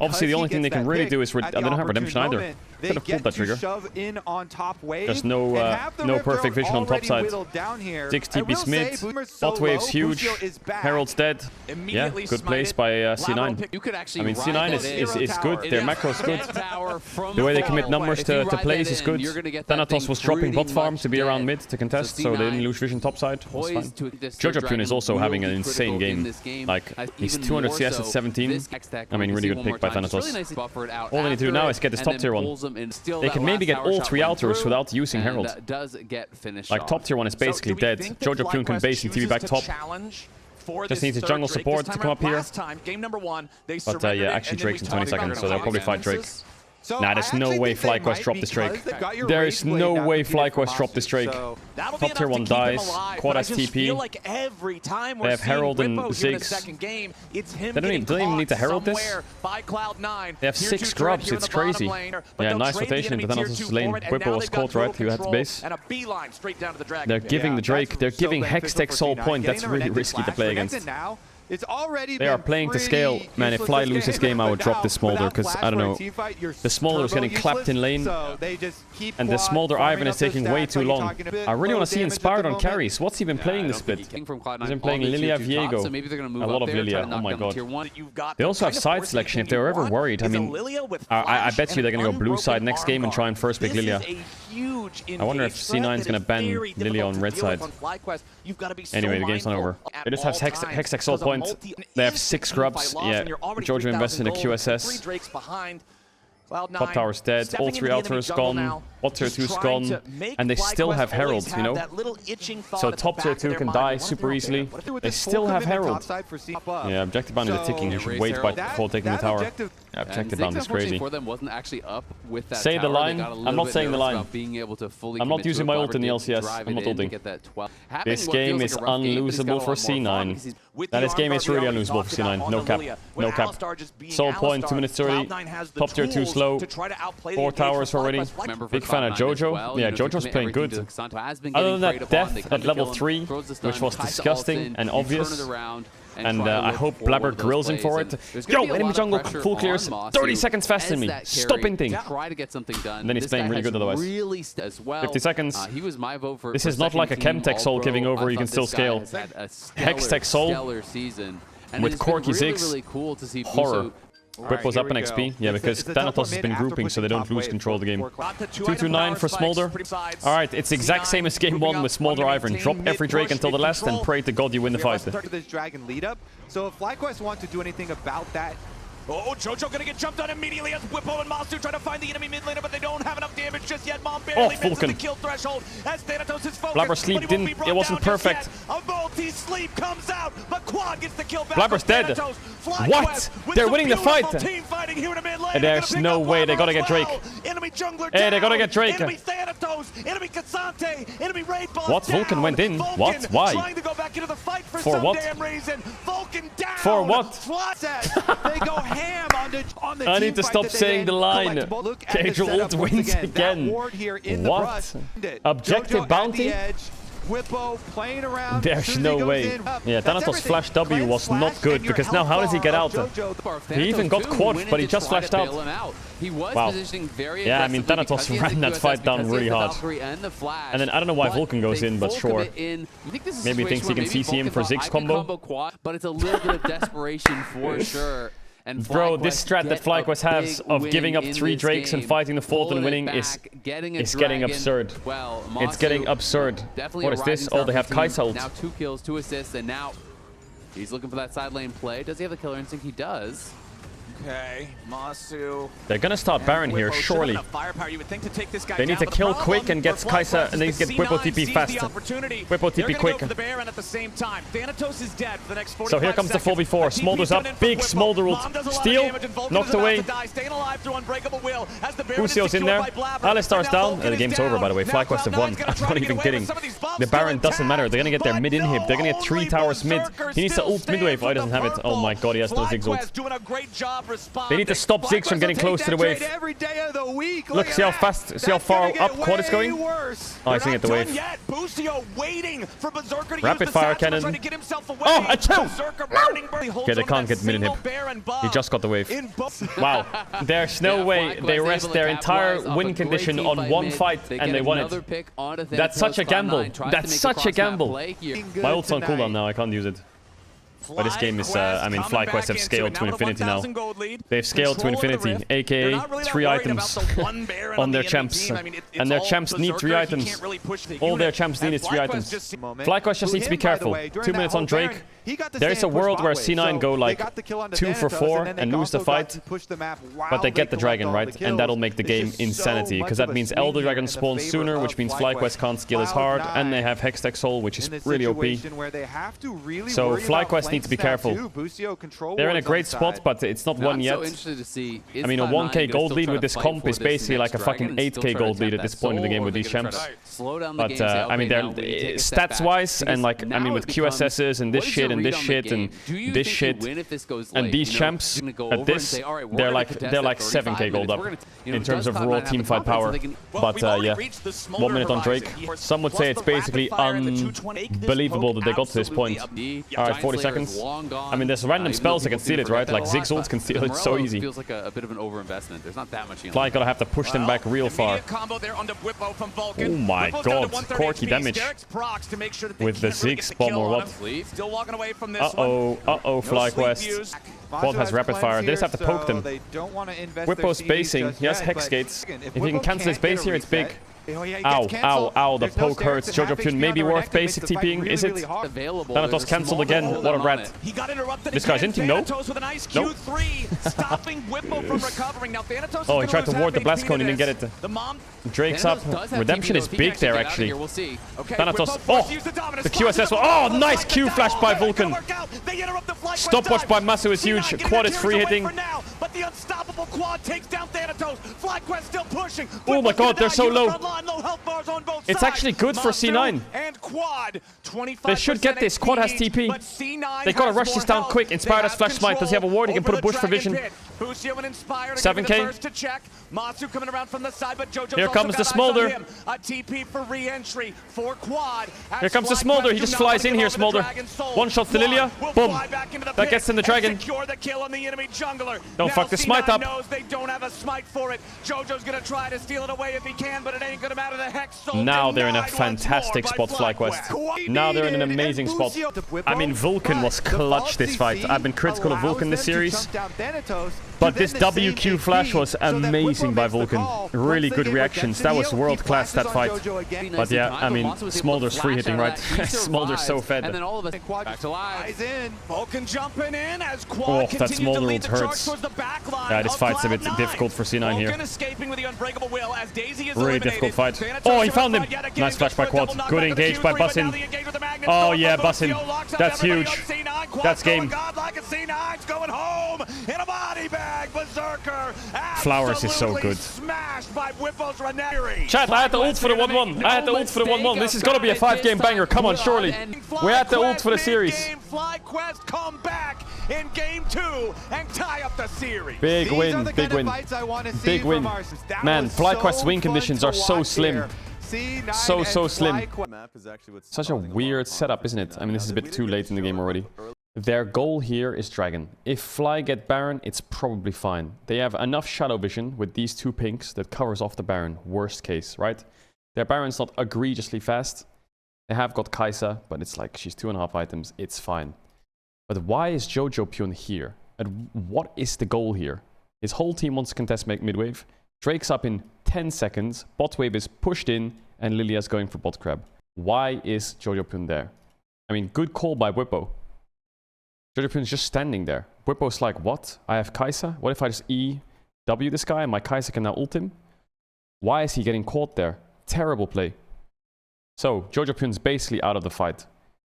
Obviously, the only thing they can really do is... I don't have Redemption either. Could have pulled that trigger. There's no perfect vision on top side. Ziggs TP's mid. Bot wave's huge. Herald's dead. Yeah, good place by C9. I mean, C9 is good. Their macro's good. The way they commit numbers to plays is good. Thanatos was dropping bot farm to be around mid to contest, so they didn't lose vision top side. Jojo is also having an insane game. Like, he's 200 CS at 17. I mean, really good pick by Thanatos. All they need to do now is get this top tier 1. They can maybe get all 3 outros without using Herald. Like, top tier 1 is basically dead. Jojo Plune can base and TV back top. Just needs his jungle support to come up here. But yeah, actually Drake's in 20 seconds, so they'll probably fight Drake. Nah, there's no way Flyquest dropped this Drake. There is no way Flyquest dropped this Drake. Top tier 1 dies. Quad has TP. They have Herald and Ziggs. They don't even need to Herald this. They have 6 grubs. It's crazy. Yeah, nice rotation into Thanatos' lane. Whippo was caught, right? He had the base. They're giving the Drake. They're giving Hextech Soul Point. That's really risky to play against. It's already they are playing to scale. Man, if Fly loses this game, I would drop this Smolder because, I don't know, the Smolder is getting clapped in lane, and the Smolder Ivan is taking way too long. I really want to see Inspired on carries. What's he been playing this bit? He's been playing Lilia Viego. A lot of Lilia. Oh my god. They also have side selection if they were ever worried. I mean, I bet you they're going to go blue side next game and try and first pick Lilia. I wonder if C9 is going to ban Lilia on red side. Anyway, the game's not over. They just have Hex Exalt point. They have 6 scrubs. Yeah, Jojo invested in a QSS. Top tower's dead. All 3 altars gone. Bot tier 2's gone. And they still have Herald, you know? So top tier 2 can die super easily. They still have Herald. Yeah, objective bound is ticking. You should wait before taking the tower. Yeah, objective bound is crazy. Say the line. I'm not saying the line. I'm not using my ult in the LCS. I'm not ulting. This game is unlosable for C9. This game is really unlosable for C9. No cap. No cap. Soul point, 2 minutes 30. Top tier 2 slow. 4 towers already. Big fan of Jojo. Yeah, Jojo's playing good. Other than that death at level 3, which was disgusting and obvious. And I hope Blabber grills him for it. Yo, enemy jungle full clears 30 seconds faster than me. Stop hinting. And then he's playing really good otherwise. 50 seconds. This is not like a Chemtech Soul giving over, you can still scale. Hextech Soul with Corki Ziggs. Horror. Whip was up in XP. Yeah, because Thanatos has been grouping so they don't lose control of the game. 229 for Smolder. Alright, it's the exact same as game 1 with Smolder Ivern. Drop every Drake until the last and pray to God you win the fight. This dragon lead up. So if Flyquest want to do anything about that, oh, Jojo gonna get jumped on immediately as Whippo and Masu try to find the enemy mid laner, but they don't have enough damage just yet. Mom barely misses the kill threshold as Thanatos is focused. Blabber sleep didn't, it wasn't perfect. A multi-sleep comes out, but Quad gets the kill back. Blabber's dead. What? They're winning the fight. There's no way, they gotta get Drake. Hey, they gotta get Drake. Enemy Thanatos, enemy Cassante, enemy Raid Boss. What? Vulcan went in? What? Why? Trying to go back into the fight for some what? Damn reason. Vulcan down. For what? They go ham on the I need to stop saying the line. Caedrel ult wins again. What? Objective bounty? Whippo playing around. There's no way. Yeah, Thanatos' flash W was not good because now how does he get out? He even got quad, but he just flashed out. Wow. Yeah, I mean Thanatos ran that fight down really hard. And then I don't know why Vulcan goes in, but sure. Maybe he thinks he can CC him for Ziggs combo. But it's a little bit of desperation for sure. And bro, this strat that Flyquest has of giving up 3 Drakes and fighting the 4th and winning is getting absurd. It's getting absurd. What is this? Oh, they have Kai'Sa ult. Now 2 kills, 2 assists, and now he's looking for that side lane play. Does he have the killer instinct? He does. Okay, Masu. They're gonna start Baron here, surely. They need to kill quick and get Kai'Sa, and they need to get Whippo TP fast. Whippo TP quick. So here comes the 4v4. Smolder's up. Big Smolder ult. Steal. Knocked away. Crucio's in there. Alistar's down. The game's over, by the way. Flyquest have won. I'm not even kidding. The Baron doesn't matter. They're gonna get their mid inhib. They're gonna get 3 towers mid. He needs to ult midwave. Oh, he doesn't have it. Oh my god, he has no Ziggs ult. They need to stop Ziggs from getting close to the wave. Look, see how fast, see how far up Quad is going? Oh, he's gonna get the wave. Rapid fire cannon. Oh, a 2! Okay, they can't get mid inhib. He just got the wave. Wow. There's no way they rest their entire win condition on 1 fight and they won it. That's such a gamble. That's such a gamble. My ult's on cooldown now, I can't use it. But this game is, I mean, Flyquest have scaled to infinity now. They've scaled to infinity, aka 3 items on their champs. And their champs need 3 items. All their champs need is 3 items. Flyquest just needs to be careful. 2 minutes on Drake. There is a world where C9 go like 2 for 4 and lose the fight. But they get the dragon, right? And that'll make the game insanity. Because that means Elder Dragon spawns sooner, which means Flyquest can't scale as hard. And they have Hextech Soul, which is really OP. So Flyquest need to be careful. They're in a great spot, but it's not won yet. I mean, a 1k gold lead with this comp is basically like a fucking 8k gold lead at this point in the game with these champs. But I mean, they're stats-wise and like, I mean, with QSSs and this shit and this shit and this shit and these champs at this, they're like 7k gold up in terms of raw teamfight power. But yeah, 1 minute on Drake. Some would say it's basically unbelievable that they got to this point. Alright, 40 seconds. distance. Long gone. I mean, there's random spells that can steal it, right? Like Ziggs ult can steal it so easy. Feels like a bit of an overinvestment. There's not that much. Fly gotta have to push them back real far. Combo there on the Whippo from Vulcan. Oh my god, Corky damage. With the Ziggs bomb or what? Still walking away from this uh-oh, Flyquest. Quad has rapid fire. They just have to poke them. Whippo's basing. He has Hex Gates. If he can cancel his base here, it's big. Ow, ow, ow, the poke hurts. Jojo Pyun may be worth basic TPing, is it? Thanatos cancelled again, what a rat. This guy's in team, no? Nope. Oh, he tried to ward the Blast Cone, he didn't get it. Drake's up. Redemption is big there, actually. Thanatos, oh! The QSS, oh, nice Q flash by Vulcan. Stopwatch by Masu is huge. Quad is free hitting. But the unstoppable Quad takes down Thanatos. Flyquest still pushing. Oh my god, they're so low. It's actually good for C9. They should get this. Quad has TP. They gotta rush this down quick. Inspired has Flash Smite. Does he have a ward? He can put a bush for vision. 7k. Here comes the Smolder. Here comes the Smolder. He just flies in here, Smolder. One shot to Lilia. Boom. That gets in the dragon. Don't fuck the smite up. Now they're in a fantastic spot, Flyquest. Now they're in an amazing spot. I mean, Vulcan was clutch this fight. I've been critical of Vulcan this series. But this WQ flash was amazing by Vulcan. Really good reactions. That was world class, that fight. But yeah, I mean, Smolder's free hitting, right? Smolder's so fed. And then all of us back to live. Vulcan jumping in as oh, that Smolder ult hurts. Yeah, this fight's a bit difficult for C9 here. Really difficult fight. Oh, he found him. Nice flash by Quad. Good engage by Bussin. Oh yeah, Bussin. That's huge. That's game. Flowers is so good. Chat, I had the ult for the 1-1. I had the ult for the 1-1. This is gonna be a 5-game banger. Come on, surely. We had the ult for the series. Flyquest come back in game 2 and tie up the series. Big win, big win. Big win. Man, Flyquest's win conditions are so slim. So slim. Such a weird setup, isn't it? I mean, this is a bit too late in the game already. Their goal here is Dragon. If Fly get Baron, it's probably fine. They have enough shadow vision with these two pinks that covers off the Baron, worst case, right? Their Baron's not egregiously fast. They have got Kai'Sa, but it's like she's 2.5 items, it's fine. But why is Jojo Pyun here? And what is the goal here? His whole team wants to contest mid-wave. Drake's up in 10 seconds, bot wave is pushed in, and Lilia's going for bot crab. Why is Jojo Pyun there? I mean, good call by Whippo. Jojo Pyun's just standing there. Whippo's like, what? I have Kai'Sa? What if I just EW this guy and my Kai'Sa can now ult him? Why is he getting caught there? Terrible play. So, Jojo Pyun's basically out of the fight.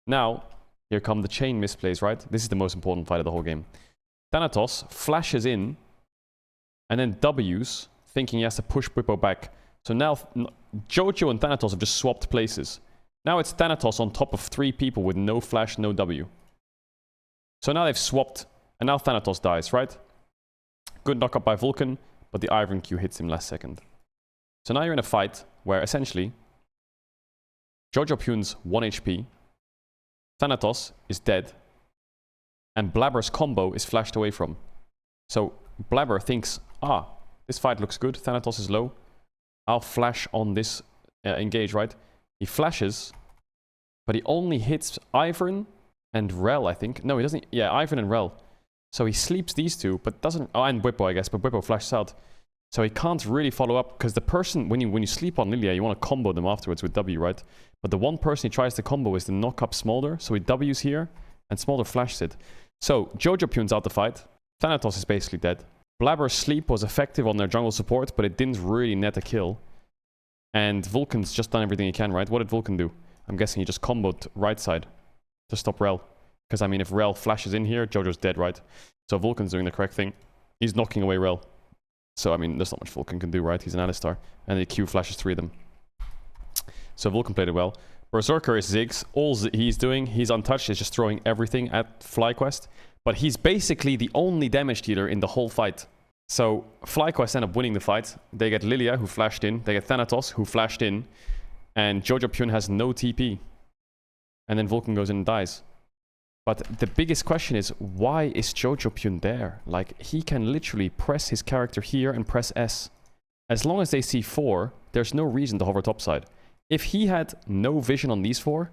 Now, here come the chain misplays, right? This is the most important fight of the whole game. Thanatos flashes in and then W's, thinking he has to push Whippo back. So now, Jojo and Thanatos have just swapped places. Now it's Thanatos on top of 3 people with no flash, no W. So now they've swapped, and now Thanatos dies, right? Good knockup by Vulcan, but the Iron Q hits him last second. So now you're in a fight where essentially Jojo Pyun's 1 HP, Thanatos is dead, and Blabber's combo is flashed away from. So Blabber thinks, this fight looks good, Thanatos is low, I'll flash on this engage, right? He flashes, but he only hits Ivern and Rel, I think. No, he doesn't. Yeah, Ivern and Rel. So he sleeps these two, but doesn't... Oh, and Whippo, I guess, but Whippo flashes out. So he can't really follow up, because the person... When you sleep on Lilia, you want to combo them afterwards with W, right? But the one person he tries to combo is the knock-up Smolder, so he W's here, and Smolder flashes it. So, Jojo Pyun's out the fight. Thanatos is basically dead. Blabber's sleep was effective on their jungle support, but it didn't really net a kill. And Vulcan's just done everything he can, right? What did Vulcan do? I'm guessing he just comboed right side to stop Rel. Because, I mean, if Rel flashes in here, Jojo's dead, right? So Vulcan's doing the correct thing. He's knocking away Rel. So, I mean, there's not much Vulcan can do, right? He's an Alistar. And the Q flashes 3 of them. So Vulcan played it well. Berserker is Ziggs. All he's doing, he's untouched, he's just throwing everything at Flyquest. But he's basically the only damage dealer in the whole fight. So Flyquest end up winning the fight. They get Lilia, who flashed in. They get Thanatos, who flashed in. And Jojo Pyun has no TP. And then Vulcan goes in and dies. But the biggest question is, why is Jojopyun there? Like, he can literally press his character here and press S. As long as they see 4, there's no reason to hover topside. If he had no vision on these 4,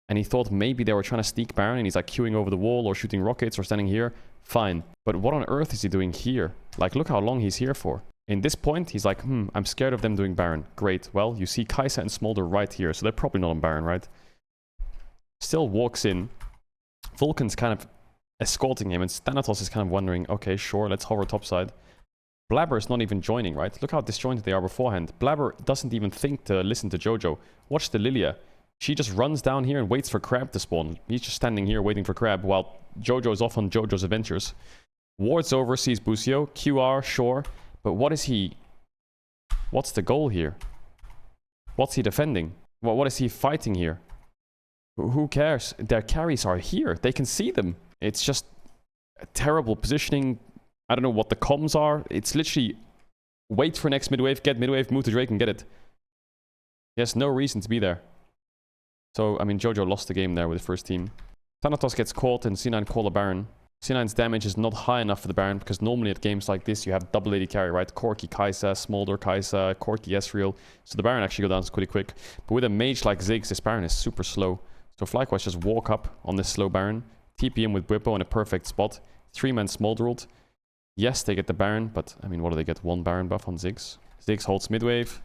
and he thought maybe they were trying to sneak Baron, and he's like queuing over the wall or shooting rockets or standing here, fine. But what on earth is he doing here? Like, look how long he's here for. In this point, he's like, I'm scared of them doing Baron. Great. Well, you see Kai'Sa and Smolder right here, so they're probably not on Baron, right? Still walks in. Vulcan's kind of escorting him, and Thanatos is kind of wondering, okay, sure, let's hover topside. Blabber is not even joining, right? Look how disjointed they are beforehand. Blabber doesn't even think to listen to Jojo. Watch the Lilia. She just runs down here and waits for Crab to spawn. He's just standing here waiting for Crab while Jojo's off on Jojo's adventures. Wards over, sees Busio. QR, sure. But what is he... What's the goal here? What's he defending? What is he fighting here? Who cares? Their carries are here. They can see them. It's just a terrible positioning. I don't know what the comms are. It's literally wait for next midwave, get midwave, move to Drake and get it. He has no reason to be there. So, I mean, Jojo lost the game there with the first team. Thanatos gets caught and C9 call a Baron. C9's damage is not high enough for the Baron because normally at games like this you have double AD carry, right? Corki Kai'Sa, Smolder Kai'Sa, Corki Ezreal. So the Baron actually goes down pretty quick. But with a mage like Ziggs, this Baron is super slow. So Flyquest just walk up on this slow Baron, TP him with Bwipo in a perfect spot. 3-man Smolder ult. Yes, they get the Baron, but I mean, what do they get? 1 Baron buff on Ziggs. Ziggs holds midwave.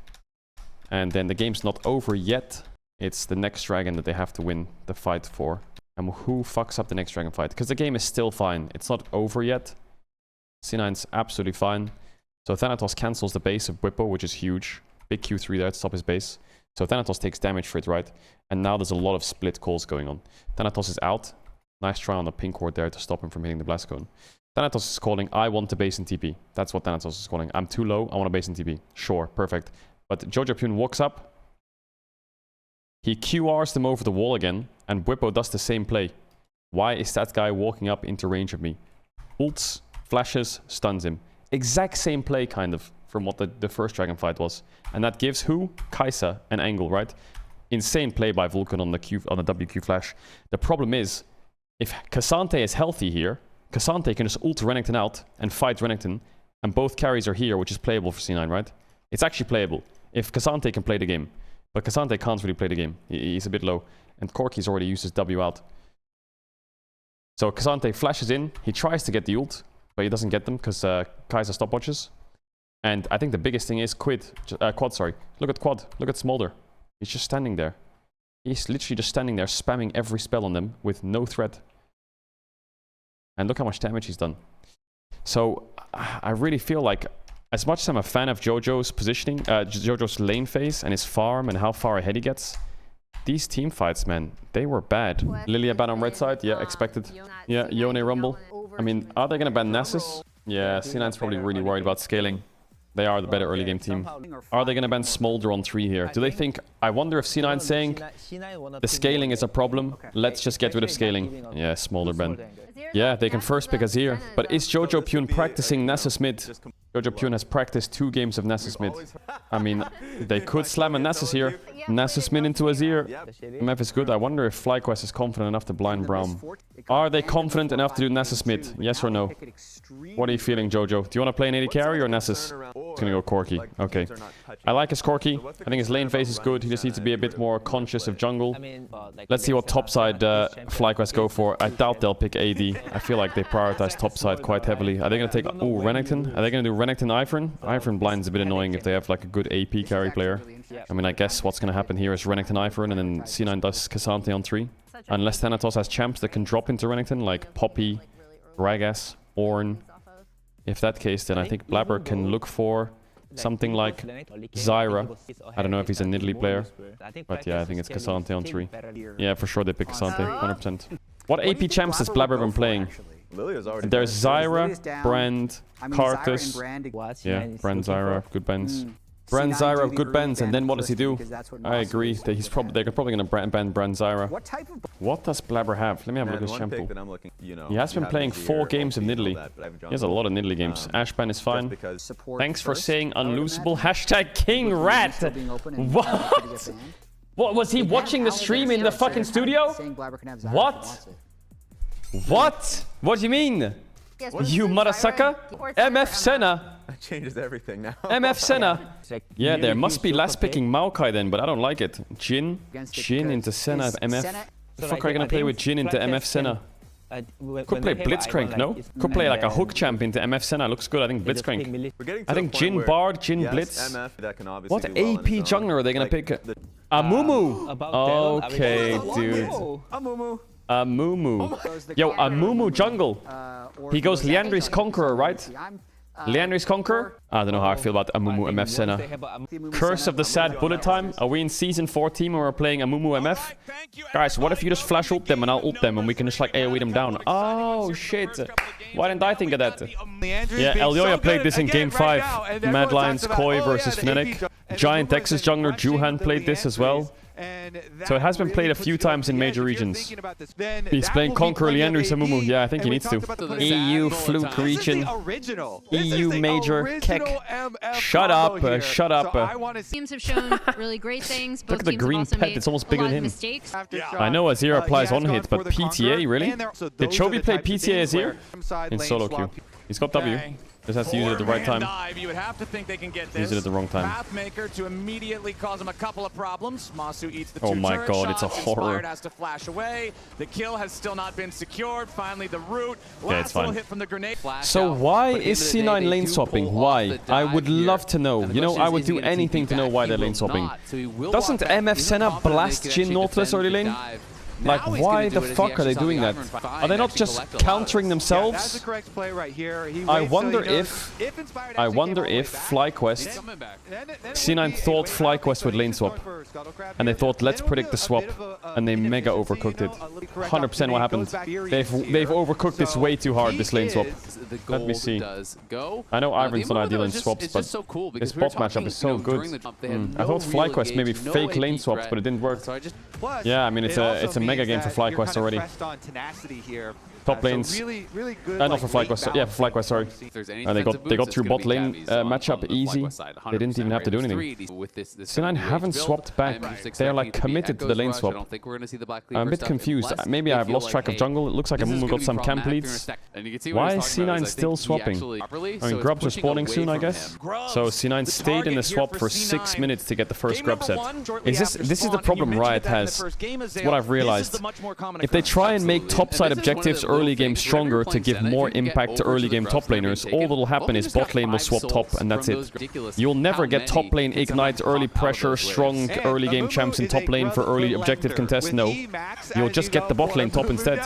And then the game's not over yet. It's the next dragon that they have to win the fight for. And who fucks up the next dragon fight? Because the game is still fine. It's not over yet. C9's absolutely fine. So Thanatos cancels the base of Bwipo, which is huge. Big Q3 there to stop his base. So Thanatos takes damage for it, right? And now there's a lot of split calls going on. Thanatos is out. Nice try on the pink ward there to stop him from hitting the blast cone. Thanatos is calling, I want to base in TP. That's what Thanatos is calling. I'm too low, I want to base in TP. Sure, perfect. But Jojopyun walks up. He QRs them over the wall again, and Bwipo does the same play. Why is that guy walking up into range of me? Ults, flashes, stuns him. Exact same play, kind of, from what the first dragon fight was. And that gives who? Kai'Sa an angle, right? Insane play by Vulcan on the WQ flash. The problem is, if Cassante is healthy here, Cassante can just ult Renekton out and fight Renekton, and both carries are here, which is playable for C9, right? It's actually playable, if Cassante can play the game. But Cassante can't really play the game. He's a bit low. And Corki's already used his W out. So Cassante flashes in. He tries to get the ult, but he doesn't get them because Kai'Sa stopwatches. And I think the biggest thing is Quad, sorry. Look at Quad. Look at Smolder. He's just standing there. He's literally just standing there spamming every spell on them with no threat. And look how much damage he's done. So I really feel like, as much as I'm a fan of Jojo's positioning, Jojo's lane phase and his farm and how far ahead he gets, these team fights, man, they were bad. Lilia ban on red side? Yeah, expected. Yeah, Yone Rumble. I mean, are they going to ban Nasus? Yeah, C9's probably really worried about scaling. They are the better early game team. Are they going to ban Smolder on 3 here? Do they think... I wonder if C9's saying the scaling is a problem. Let's just get rid of scaling. Yeah, Smolder ban. Yeah, they can first pick Azir. But is Jojopyun practicing Nasus mid? Jojopyun has practiced 2 games of Nasus mid. I mean, they could slam a Nasus here. Nasus mid into Azir. MF is good. I wonder if Flyquest is confident enough to blind Braum. Are they confident enough to do Nasus mid? Yes or no? What are you feeling, Jojo? Do you want to play an AD carry or Nasus? It's gonna go Corki. Okay. I like his Corki. I think his lane phase is good. He just needs to be a bit more conscious of jungle. Let's see what topside Flyquest go for. I doubt they'll pick AD. I feel like they prioritize topside quite heavily. Are they gonna take... Ooh, Renekton? Are they gonna do Renekton Ivern? Ivern blind is a bit annoying if they have like a good AP carry player. I mean, I guess what's gonna happen here is Renekton Ivern and then C9 does Cassante on 3. Unless Thanatos has champs that can drop into Renekton, like Poppy, Gragas, Ornn. If that case, then I think Blabber can look for something like Zyra. I don't know if he's a Nidalee player, but yeah, I think it's Cassante on 3. Yeah, for sure they pick Cassante, 100%. What AP champs has Blabber been playing? There's Zyra, Brand, Karthus. Yeah, Brand, Zyra, good bends. Brand Zyra of good bends, and then what does he do? I agree that they're probably going to ban Brand Zyra. What does Blabber have? Let me have a look at his shampoo. He has been playing 4 games of Nidalee. He has a lot of Nidalee games. Ashban is fine. Thanks for saying unloosable. Hashtag King Rat. What? What, was he watching the stream in the fucking studio? What? What? What do you mean? You mother sucker? MF Senna. That changes everything now. MF Senna. Yeah, there must be last picking Maokai then, but I don't like it. Jin into Senna, MF. The fuck are you gonna play with Jin into MF Senna? Could play Blitzcrank, no? Could play like a hook champ into MF Senna. Looks good, I think Blitzcrank. I think Jin Bard, Jin Blitz. What AP jungler are they gonna pick? Amumu! Okay, dude. Amumu. Yo, Amumu jungle. He goes Liandry's Conqueror, right? Liandry's Conqueror? I don't know how I feel about Amumu MF Senna. Curse of the Sad Bullet Time? Are we in Season 14 and we're playing Amumu MF? Guys, what if you just flash ult them and I'll ult them and we can just like AoE them down? Oh, shit. Why didn't I think of that? Yeah, Elyoya played this in Game 5. Mad Lions Koi versus Fnatic. Giant X's jungler Juhan played this as well. So it has been played a few times in major regions. He's playing Conqueror Liandry Samumu. Yeah, I think he needs to. EU Fluke region. EU major Keck. Shut up, shut up. Teams have shown really great things. Look at the green pet, it's almost bigger than him. I know Azir applies on hit, but PTA, really? Did Chovy play PTA Azir? In solo queue. He's got W. Just has to use it at the right time. You would have to think they can get this. Use it at the wrong time. Pathmaker to immediately cause him a couple of problems. Masu eats the two oh my god, shots. it's a horror. Inspired has to flash away. The kill has still not been secured. Finally, the root. Okay, it's fine. Hit from the grenade. So why is C9 lane swapping? Why? I would love to know. You know, I would do anything to know why they're lane swapping. Doesn't MF Senna blast Jhin Nautilus early lane? Like, why the fuck are they doing that? Are they not just countering themselves? I wonder if Flyquest, C9 thought Flyquest would lane swap. And they thought, let's predict the swap. And they mega overcooked it. 100% what happened. They've overcooked this way too hard, this lane swap. Let me see. I know Ivan's not ideal in swaps, but this bot matchup is so good. I thought Flyquest maybe fake lane swaps, but it didn't work. Yeah, I mean, it's a mega game for Flyquest already. Top lanes. Not for Flyquest. Yeah, for Flyquest, sorry. They got through bot lane matchup easy. They didn't even have to do anything. C9 haven't swapped back. They're like committed to the lane swap. I'm a bit confused. Maybe I've lost track of jungle. It looks like Amumu got some camp leads. Why is C9 still swapping? I mean, grubs are spawning soon, I guess. So C9 stayed in the swap for 6 minutes to get the first grub set. This is the problem Riot has. It's what I've realized. If they try and make topside objectives early game stronger to give more impact to early game top laners, all that'll happen is bot lane will swap top and that's it. You'll never get top lane ignite, early pressure, strong early game champs in top lane for early objective contest, no. You'll just get the bot lane top instead.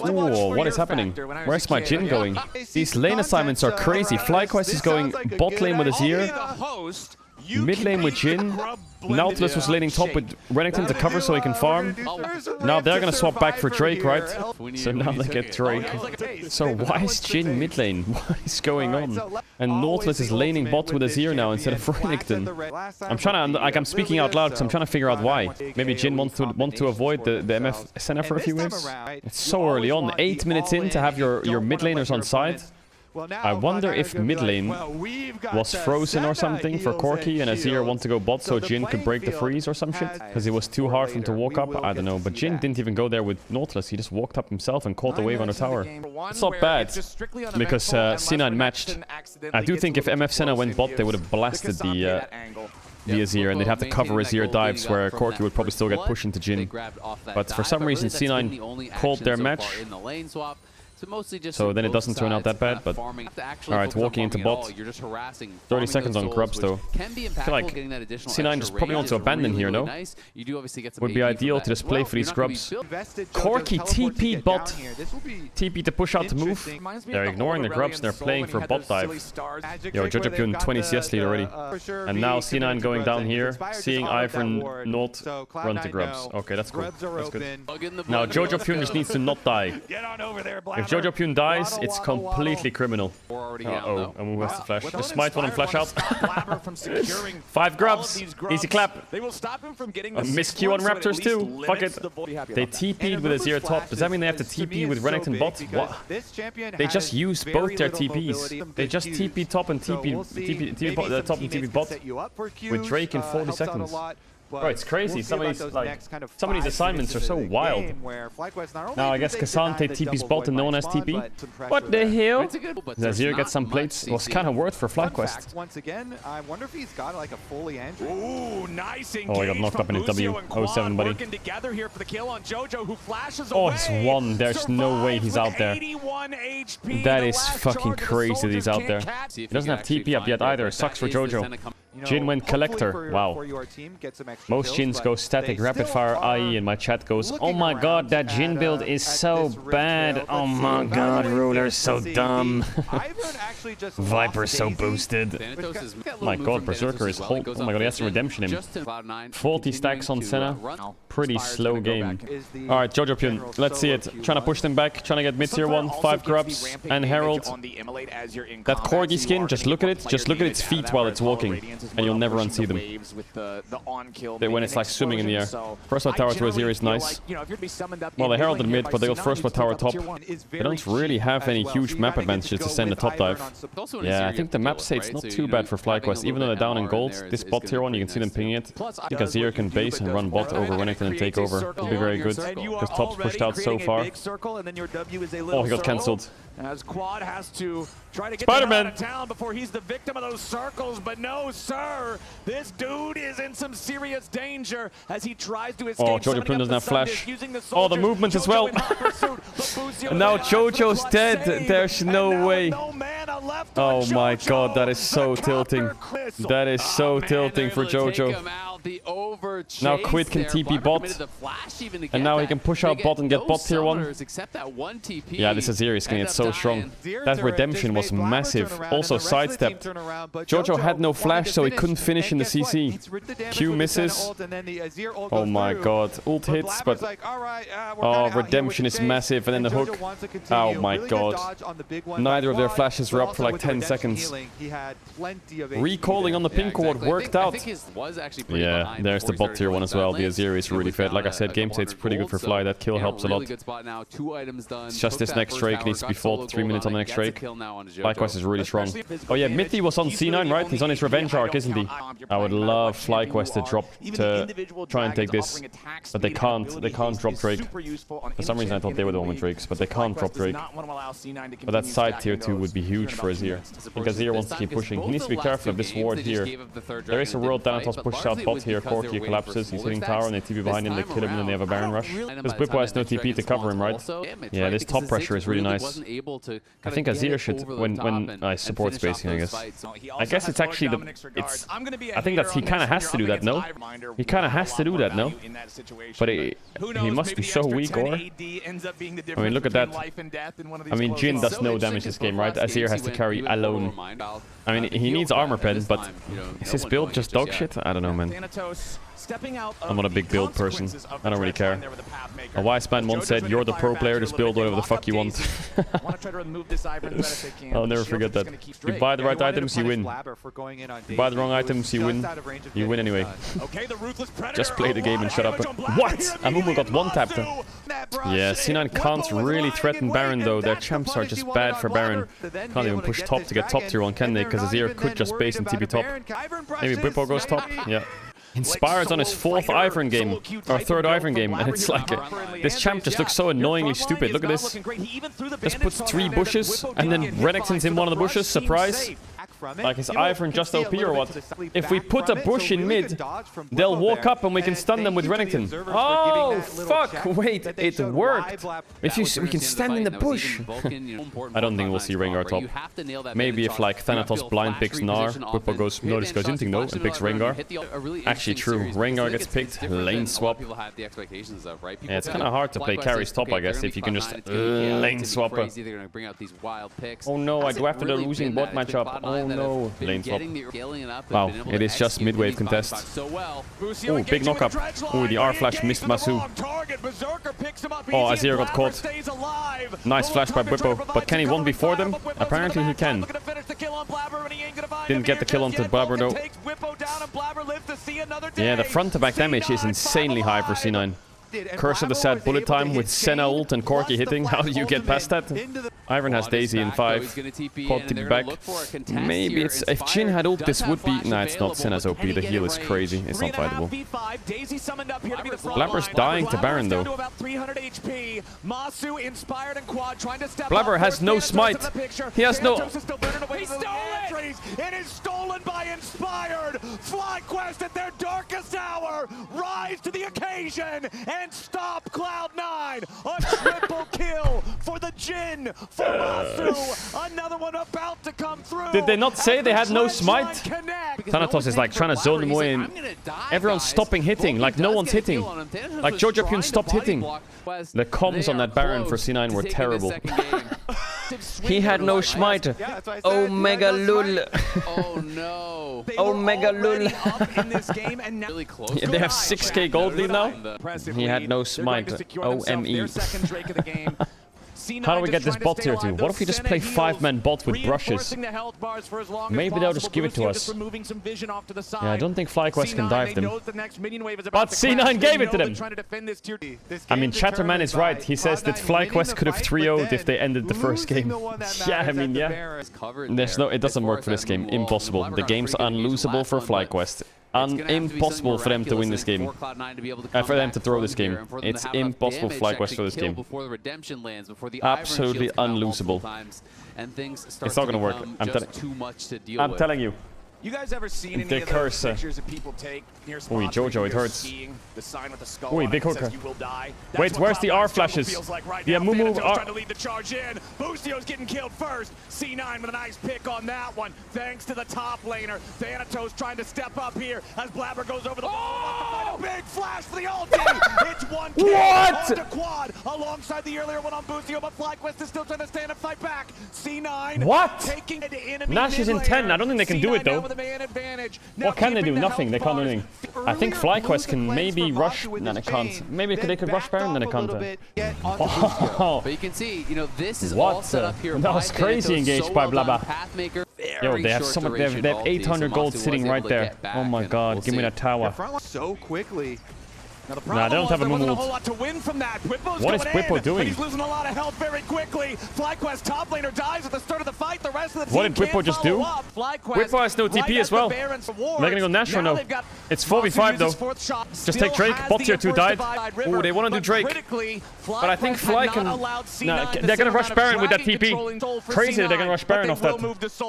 Ooh, what is happening? Where's my Jhin going? These lane assignments are crazy. Flyquest is going bot lane with Azir. Mid lane with Jhin. Nautilus was laning top with Renekton to cover so he can farm. Now they're gonna swap back for Drake, right? So now they get Drake. So why is Jhin mid lane? What is going on? And Nautilus is laning bot with Azir now instead of Renekton. I'm trying to, like, I'm speaking out loud because I'm trying to figure out why. Maybe Jhin want to avoid the MF Senna for a few waves. It's so early on. 8 minutes in to have your mid laners on side. I wonder if mid lane was frozen or something for Corki and Azir want to go bot so Jhin could break the freeze or some shit. Because it was too hard for him to walk up. I don't know. But Jhin didn't even go there with Nautilus. He just walked up himself and caught the wave on the tower. It's not bad because C9 matched. I do think if MF Senna went bot, they would have blasted the Azir and they'd have to cover Azir dives where Corki would probably still get pushed into Jhin. But for some reason C9 called their match. So then it doesn't turn out that bad, but alright, walking into bot. 30 seconds on grubs though. I feel like C9 just probably wants to abandon here, no? Would be ideal to just play for these grubs. Corki TP bot. TP to push out to move. They're ignoring the grubs, they're playing for bot dive. Yo, Jojopyun 20 CS lead already. And now C9 going down here, seeing Ivern not run to grubs. Okay, that's cool. That's good. Now Jojopyun just needs to not die. If Jojopyun dies, it's completely criminal. Uh-oh, Amumu has to flash. Just smite one and flash out. 5 grubs. Easy clap. A miscue on Raptors too. Fuck it. They TP'd with Azir top. Does that mean they have to TP with Renekton bot? What? They just used both their TPs. They just TP top and TP top and TP bot with Drake in 40 seconds. Bro, it's crazy. Some of these assignments are so wild. Now I guess Cassante TP's bot and no one has TP. What the hell? Azir gets some plates. It was kind of worth for Flyquest. Once again, I wonder if he's got like a fully Andrew. Ooh, nice oh, I got knocked up in his W. 07, buddy. Here for the kill on Jojo, who flashes oh, he's won. There's no way he's out there. That is fucking crazy that he's out there. He doesn't have TP up yet either. Sucks for Jojo. Jhin went Collector. Wow. Most Jhins go static rapid fire IE and my chat goes, oh my god, that Jhin build is so bad. Oh my god, Ruler's so dumb. Viper's so boosted. My god, Berserker is whole. Oh my god, he has to redemption him. 40 stacks on Senna. Pretty slow game. Alright, Jojo Pyun. Let's see it. Trying to push them back. Trying to get mid tier 1. 5 grubs and Herald. That Corgi skin, just look at it. Just look at its feet while it's walking. And you'll never unsee them. When it's like swimming in the air. First blood tower to Azir is nice. Well, they heralded mid, but they got first blood tower top. They don't really have any huge map advantages to send a top dive. Yeah, I think the map state's not too bad for Flyquest. Even though they're down in gold, this bot tier 1, you can see them pinging it. I think Azir can base and run bot over Renekton and take over. It'll be very good. Because top's pushed out so far. Oh, he got cancelled. As Quad has to try to get Spider-Man out of town before he's the victim of those circles, but no, sir. This dude is in some serious danger as he tries to escape. Oh, Jojo Pyun doesn't have flash. Oh, the movement as well. And now Jojo's dead. There's no way. Oh my god, that is so tilting. That is so tilting for Jojo. Now Quid can TP bot. And now he can push out bot and get bot tier 1. Yeah, this Azir is going to get so strong. That redemption was massive. Also sidestepped. Jojo had no flash, so he couldn't finish in the CC. Q misses. Oh my god. Ult hits, but... Oh, redemption is massive. And then the hook. Oh my god. Neither of their flashes were up for like 10 seconds. Recalling on the pink ward worked out. Yeah, there's the bot tier 1 as well. The Azir is really fed. Like I said, game state's pretty good for Fly. That kill helps a lot. It's just this next Drake needs to be fought. 3 minutes on the next Drake. Flyquest is really strong. Oh yeah, Mithy was on C9, right? He's on his revenge arc, isn't he? I would love Flyquest to drop to try and take this. But they can't. They can't drop Drake. For some reason I thought they were the one with Drakes, but they can't drop Drake. But that side tier 2 would be huge for Azir. I think Azir wants to keep pushing. He needs to be careful of this ward here. There is a world Thanatos pushes out bot here. Corki collapses. He's hitting tower and they TP behind him. They kill him and then they have a Baron rush. Because Bwipo has no TP to cover him, right? Yeah, this top pressure is really nice. I think Azir should, when I support spacing, I guess. I guess it's actually the... I think that's... He kind of has to do that, no? He kind of has to do that, no? But he must be so weak, or? I mean, look at that. I mean, Jhin does no damage this game, right? Azir has to carry alone. I mean, he needs armor pen, but is his build just dog shit? I don't know, man. I'm not a big build person. I don't really care. A wise man once said, you're the pro player, just build whatever the fuck you want. I'll never forget that. You buy the right items, you win. You buy the wrong items, you win. You win anyway. Just play the game and shut up. What? Amumu got one-tapped. Yeah, C9 can't really threaten Baron though. Their champs are just bad for Baron. Can't even push top to get top tier 1, can they? Because Azir could just base and TP top. Maybe Bwipo goes top? Yeah. Inspired's on his 4th Ivern game, or 3rd Ivern game, and it's like, this champ just looks so annoyingly stupid. Look at this. Just puts 3 bushes, and then Renekton's in one of the bushes, surprise. Like, is Ivern just OP or what? If we put a bush in mid, they'll walk up and we can stun them with Renekton. Oh, fuck, wait, it worked. If we can stand in the bush. I don't think we'll see Rengar top. Maybe if like Thanatos blind picks Gnar, Bwipo goes, no, this guy's Inting, no, and picks Rengar. Actually true, Rengar gets picked, lane swap. Yeah, it's kind of hard to play carries top, I guess, if you can just lane swap. Oh no, I drafted a losing bot matchup. Oh no, lane swap. Wow, it is just mid-wave contest. Oh, big knock-up. Oh, the R-flash missed Masu. Oh, Azir got caught. Nice flash by Bwipo, but can he 1v4 them? Apparently he can. Didn't get the kill onto Blabber though. Yeah, the front-to-back damage is insanely high for C9. Curse of the Sad bullet time with Senna ult and Corki hitting. How do you get past that? Ivern has Daisy in 5. Pod to be back. Maybe it's... If Jhin had ult, this would be... Nah, it's not. Senna's OP. The heal is crazy. It's not fightable. Blabber's dying to Baron, though. Blabber has no smite. He has no... He stole it! It is stolen by Inspired! Flyquest at their darkest hour! Rise to the occasion and stop Cloud9! A triple kill for the Jhin! For Masu! Another one about to come through! Did they not say they had no smite? Thanatos is like trying to zone them away and everyone's stopping hitting. Like no one's hitting. Like Jojo stopped hitting. The comms on that Baron for C9 were terrible. He had no smite. Oh mega lul. Oh no. Oh mega lul. Yeah, they have 6k gold lead now. He had no smite. OME. How do we get this bot tier 2? What if we just play 5-man bot with brushes? Maybe they'll just give it to us. Yeah, I don't think Flyquest can dive them. But C9 gave it to them! I mean, Chatterman is right. He says that Flyquest could have 3-0'd if they ended the first game. Yeah, I mean, yeah. There's no... It doesn't work for this game. Impossible. The game's unlosable for Flyquest. Impossible for them to win this game. For them to throw this game. It's impossible for Flyquest for this game. Absolutely unlosable. It's not gonna work. I'm telling you. You guys ever seen the curse. Pictures that people take near Oi, Jojo, it hurts. The sign with the skull Oi, big hooker. Wait, where's the R flashes? Right Yeah, Mumu R. Trying to lead the charge in. Boostio's getting killed first. C9 with a nice pick on that one. Thanks to the top laner. Thanatos trying to step up here as Blabber goes over the wall. A big flash for the ulti. It's one kill. What? On the quad alongside the earlier one on Boostio, but Flyquest is still trying to stand and fight back. C9 what? Taking the enemy Nash is in 10. I don't think they can do it though. What can they do? Nothing. They can't do anything. I think Flyquest can maybe rush. No, they can't. Maybe they could rush Baron, then they can't. Oh. But you can see, you know, this is all set up here. That was crazy engaged by Blabber. Yo, they have so much. They have 800 gold sitting right there. Oh my god, give me that tower. So quickly. Nah, they don't have a Mumu. A whole lot to win from that. What is Bwipo doing? He's losing a lot of health very quickly. Flyquest top laner dies at the start of the fight. The rest of the team what did Bwipo just do? Bwipo has no TP as well. They're gonna go Nash or no? It's 4v5 though. Just take Drake. Bot tier 2 died. Oh, they want to do Drake. But I think Fly can... Nah, they're gonna rush Baron with that TP. Crazy that they're gonna rush Baron off that.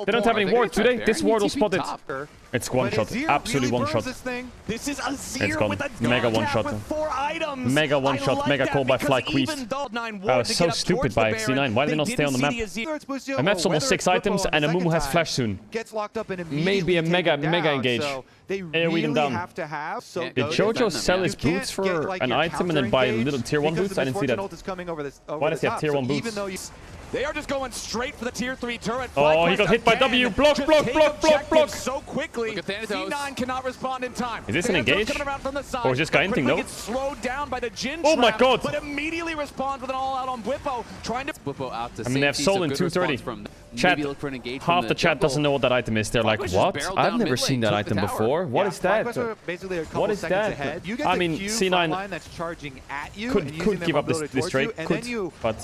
They don't have any ward, do they? This ward will spot it. It's one shot. Absolutely one shot. This is a it's gone. Mega one shot. Mega one shot. Mega call by Flyquest. That was so stupid by C9. Why did they not stay on the map? The map's almost 6 items and a Mumu has flash soon. Maybe a mega engage. AoE them down. Did Jojo sell his boots for an item and then buy little tier 1 boots? I didn't see that. Why does he have tier 1 boots? They are just going straight for the tier 3 turret. Oh, he got hit by W. Block. So quickly. C9 cannot respond in time. Is this an engage? Or is this guy anything, no? Slowed down by the Jhin oh my god. But immediately responds with an all-out on Bwipo. Trying to... Bwipo out to I mean, they have soul in 230. Chat, half the chat doesn't know what that item is. They're like, what? I've never seen that item before. What is that? What is that? I mean, C9 could give up this trade. Could, but...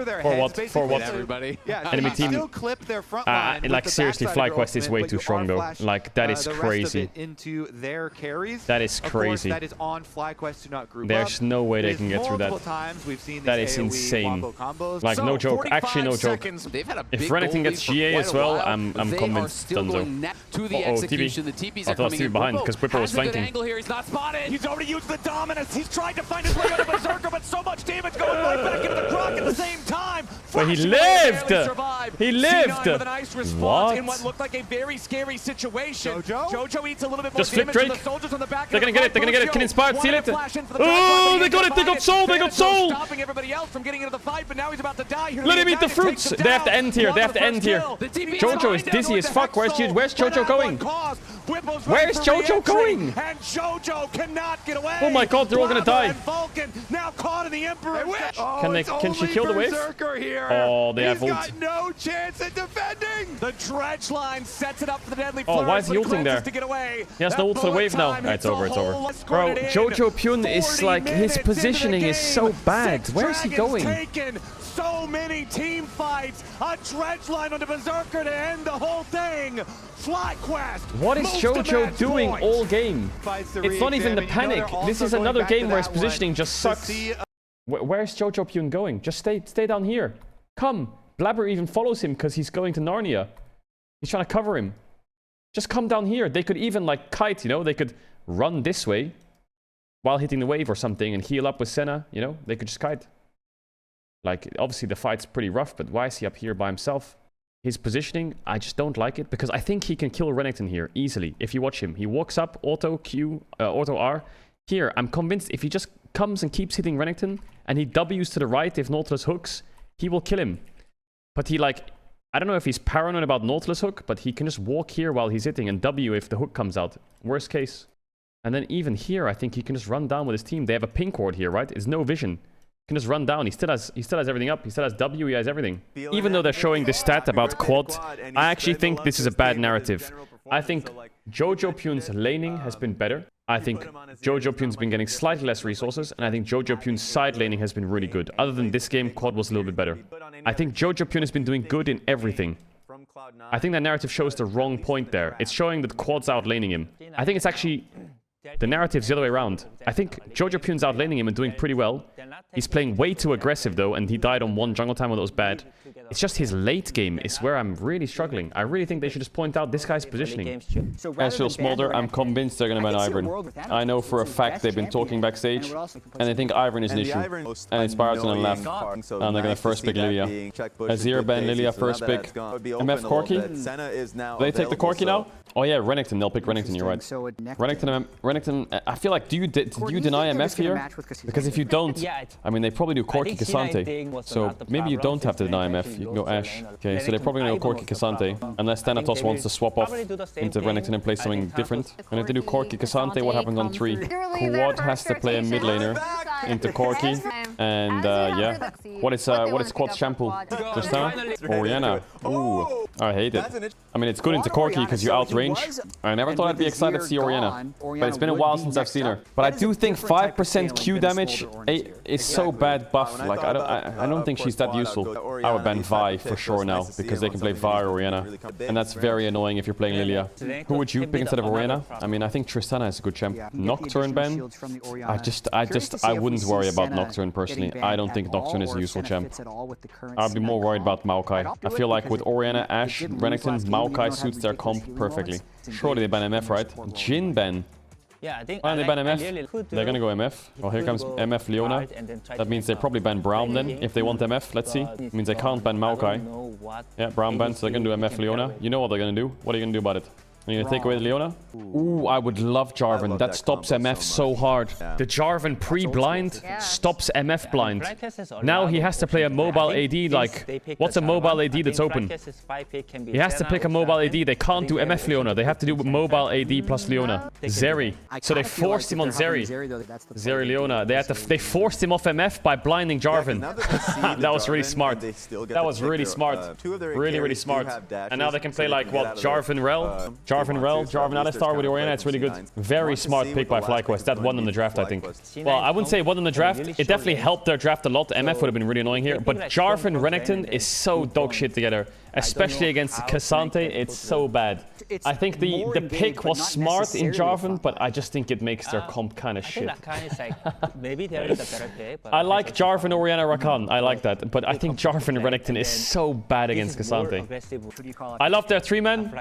For what? For what? Everybody. Enemy team. Like seriously, Flyquest is way too strong though. Like that is crazy. That is crazy. There's no way they can get through that. That is insane. Like no joke. Actually no joke. If Renekton gets GA as well, I'm convinced Dunzo. Uh-oh, TP. I thought I was TV behind because Bwipo was flanking. He's not spotted. He's already used the dominance. He's trying to find his way out of Berserker, but so much damage going right back into the Croc at the same time. But he lived! He lived! With a nice response in what looked like a very scary situation. Jojo eats a little bit more just flip damage Drake. The soldiers on the back. They're gonna get it. They're gonna get it. Can inspire. Seal it. Oh, they got it. They got soul. They got soul. Stopping everybody else from getting into the fight, but now he's about to die. Let him eat the fruits. They have to end here. They have to end here. Jojo is dizzy as fuck. Where's Jojo going? Where's Jojo going? And Jojo cannot get away. Oh my god, they're all gonna die. And Vulcan now caught in the Emperor. Can she kill the wave? Oh, they have ult. He's got no chance at defending. The dredge line sets it up for the deadly flourish. Oh, why is he ulting there? To get away. He has no ult for the wave now. It's over, it's over. Bro, Jojo Pyun is like, his positioning is so bad. Where is he going? So many team fights. A dredge line on the Berserker to end the whole thing. Flyquest. What is Jojo doing all game? It's not even the panic. This is another game where his positioning just sucks. Where's Jojo Pyun going? Just stay down here. Come. Blabber even follows him because he's going to Narnia. He's trying to cover him. Just come down here. They could even like kite, you know? They could run this way while hitting the wave or something and heal up with Senna, you know? They could just kite. Like, obviously the fight's pretty rough, but why is he up here by himself? His positioning, I just don't like it, because I think he can kill Renekton here easily. If you watch him, he walks up, auto Q, auto R. Here, I'm convinced if he just comes and keeps hitting Renekton, and he W's to the right if Nautilus hooks, he will kill him. But he like, I don't know if he's paranoid about Nautilus hook, but he can just walk here while he's hitting and W if the hook comes out. Worst case. And then even here, I think he can just run down with his team. They have a pink ward here, right? It's no vision. Can just run down. He still has everything up. He still has W, he has everything. Even though they're showing this stat about quad, I actually think this is a bad narrative. I think Jojo Pyun's laning has been better. I think Jojo Pyun's been getting slightly less resources, and I think Jojo Pyun's side laning has been really good. Other than this game, quad was a little bit better. I think Jojo Pyun has been doing good in everything. I think that narrative shows the wrong point there. It's showing that quad's outlaning him. I think it's actually... The narrative's the other way around. I think Jojo Pyun's outlaning him and doing pretty well. He's playing way too aggressive though, and he died on one jungle time when it was bad. It's just his late game is where I'm really struggling. I really think they should just point out this guy's positioning. Ezreal Smolder, I'm convinced they're gonna ban Ivern. I know for a fact they've been talking backstage, and they think Ivern is an issue. And Inspired's gonna laugh. And they're gonna first pick Lilia. Azir ban Lilia first pick. MF Corki? Do they take the Corki now? Oh yeah, Renekton. They'll pick Renekton, you're right. Renekton, I feel like, do you deny MF here? Because if you don't, I mean, they probably do Corki Cassante. So maybe you don't have to deny MF. You can go Ashe. Okay, so they're probably going to go Corki Cassante. Unless Thanatos wants to swap off into Renekton and play something different. And if they do Corki Cassante, what happens on 3? Quad has to play a mid laner into Corki. And yeah. What is Quad's shampoo? Just now? Orianna. Ooh, I hate it. I mean, it's good into Corki because you outrange. I never thought I'd be excited to see Orianna. But it's been a while since I've seen her. But I do think 5% Q damage is so bad buff. Like, I don't think she's that useful. I would ban Vi for sure now, because they can play Vi or Orianna. And that's very annoying if you're playing Lilia. Who would you pick instead of Orianna? I mean, I think Tristana is a good champ. Nocturne ban? I wouldn't worry about Nocturne personally. I don't think Nocturne is a useful champ. I'd be more worried about Maokai. I feel like with Orianna, Ashe, Renekton, Maokai suits their comp perfectly. Surely they ban MF, right? Jhin ban. Yeah, I think why don't they ban MF? They're gonna go MF. Oh, here comes MF Leona. That means they probably ban Braum then, if they want MF. Let's see. It means they can't ban Maokai. Yeah, Braum ban, so they're gonna do MF Leona. You know what they're gonna do. What are you gonna do about it? Are you gonna take away Leona? Ooh, I would love Jarvan. That stops MF so hard. The Jarvan pre-blind stops MF blind. Now he has to play a mobile AD like... What's a mobile AD that's open? He has to pick a mobile AD. They can't do MF Leona. They have to do mobile AD plus Leona. Zeri. So they forced him on Zeri. Zeri Leona. They forced him off MF by blinding Jarvan. That was really smart. That was really smart. Really, really smart. And now they can play like, what, Jarvan Rel? Jarvan Alistar with Orianna, it's really good. Very smart pick by Flyquest. That won in the draft, I think. Well, I wouldn't say won in the draft. It definitely helped their draft a lot. MF would have been really annoying here. But Jarvan Renekton is so dog shit together. Especially against Cassante, it's so bad. I think the pick was smart in Jarvan, but I just think it makes their comp kind of shit. I like Jarvan Orianna Rakan. I like that. But I think Jarvan Renekton is so bad against Cassante. I love their 3-man.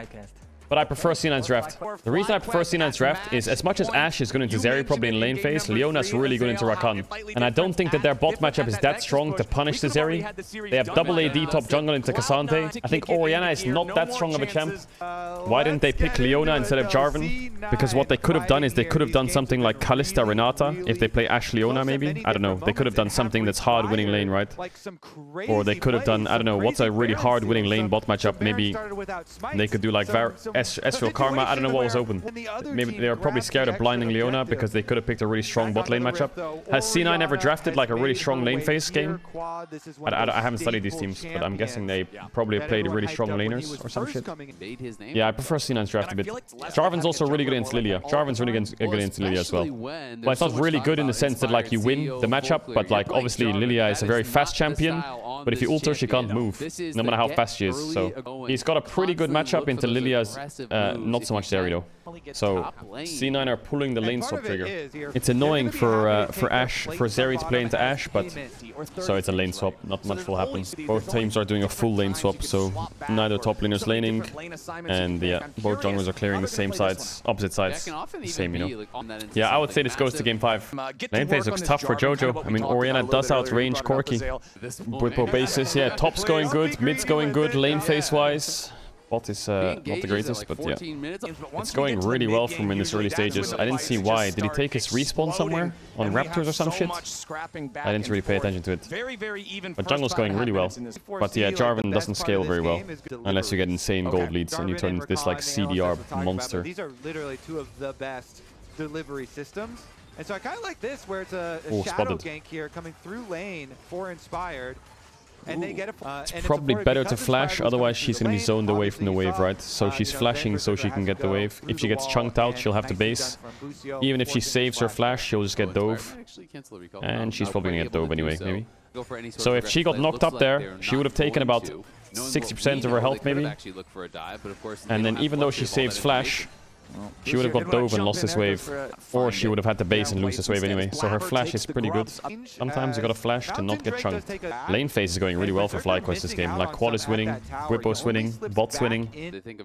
But I prefer C9's draft. The reason I prefer C9's draft is as much as Ashe is good into Zeri, probably in lane phase, Leona's really good into Rakan. And I don't think that their bot matchup is that strong to punish the Zeri. They have double AD top jungle into Cassante. I think Orianna is not that strong of a champ. Why didn't they pick Leona instead of Jarvan? Because what they could have done is they could have done something like Kalista Renata, if they play Ashe Leona maybe. I don't know. They could have done something that's hard winning lane, right? Or they could have done, I don't know, what's a really hard winning lane bot matchup? Maybe they could do like Ezreal Karma. I don't know what was open. Maybe they were probably scared of blinding Leona because they could have picked a really strong bot lane matchup. Has C9 ever drafted like a really strong lane phase game? I haven't studied these teams, but I'm guessing they probably have played really strong laners or some shit. Yeah, I prefer C9's draft a bit. Jarvan's also really good against Lilia. Jarvan's really good against Lilia as well. Well, it's not really good in the sense that like you win the matchup, but like obviously Lilia is a very fast champion. But if you ult her, she can't move, no matter how fast she is. So he's got a pretty good matchup into Lilia's, not so much Zeri though. So C9 are pulling the lane swap trigger. It's annoying for Ashe, for Zeri to play into Ashe, but so it's a lane swap. Not much will happen. Both teams are doing a full lane swap, so neither top laner's laning, and yeah, both junglers are clearing the same sides, opposite sides. Same, you know. Yeah, I would say this goes to game 5. Lane phase looks tough for Jojo. I mean, Orianna does outrange Corki. Bwipo basis, yeah, top's going good, mid's going good, lane phase wise. Bot is not the greatest, but yeah. It's going really well from him in this early stages. I didn't see why. Did he take his respawn somewhere? On Raptors or some shit? I didn't really pay attention to it. But jungle's going really well. But yeah, Jarvan doesn't scale very well. Unless you get insane gold leads and you turn into this like CDR monster. These are literally two of the best delivery systems. And so I kind of like this, where it's a shadow gank here coming through lane for Inspired. And they get it's probably better to flash, otherwise she's going to be zoned away from the wave, right? So she's flashing so she can get the wave. If she gets chunked out, she'll have to base. Even if she saves her flash, she'll just get dove. And she's probably going to get dove anyway, maybe. So if she got knocked up there, she would have taken about 60% of her health, maybe. And then even though she saves flash, she would have got dove and lost this wave, or she would have had to base and lose this wave anyway. So her flash is pretty good. Sometimes you got a flash to not get chunked. Lane phase is going really well for Flyquest this game. Like quad is winning, Bwipo's winning, bot's winning.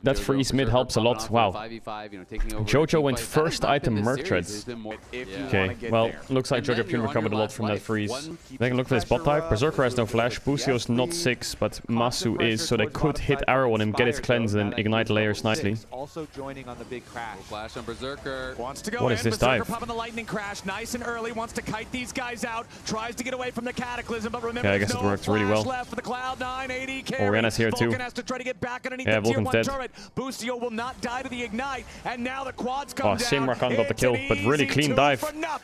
That freeze mid helps a lot. Wow. Jojo went first item Merc Treads. Okay, well, looks like Jojo Pune recovered a lot from that freeze. They can look for this bot type. Berserker has no flash. Busio's not 6, but Masu is, so they could hit arrow on him, get his cleanse, and then ignite layers nicely. Also joining on the big flash on Berserker. Wants to go what is this dive? Popping the lightning crash nice and early, wants to kite these guys out, tries to get away from the Cataclysm, but remember, I guess it worked really well. Left for the Cloud9 AD carry. Orianna's here too. Vulcan has to try to get back underneath the tier 1 turret. Busio will not die to the ignite, and now the quads come down. Shame Rakan got the kill, but really clean dive. Not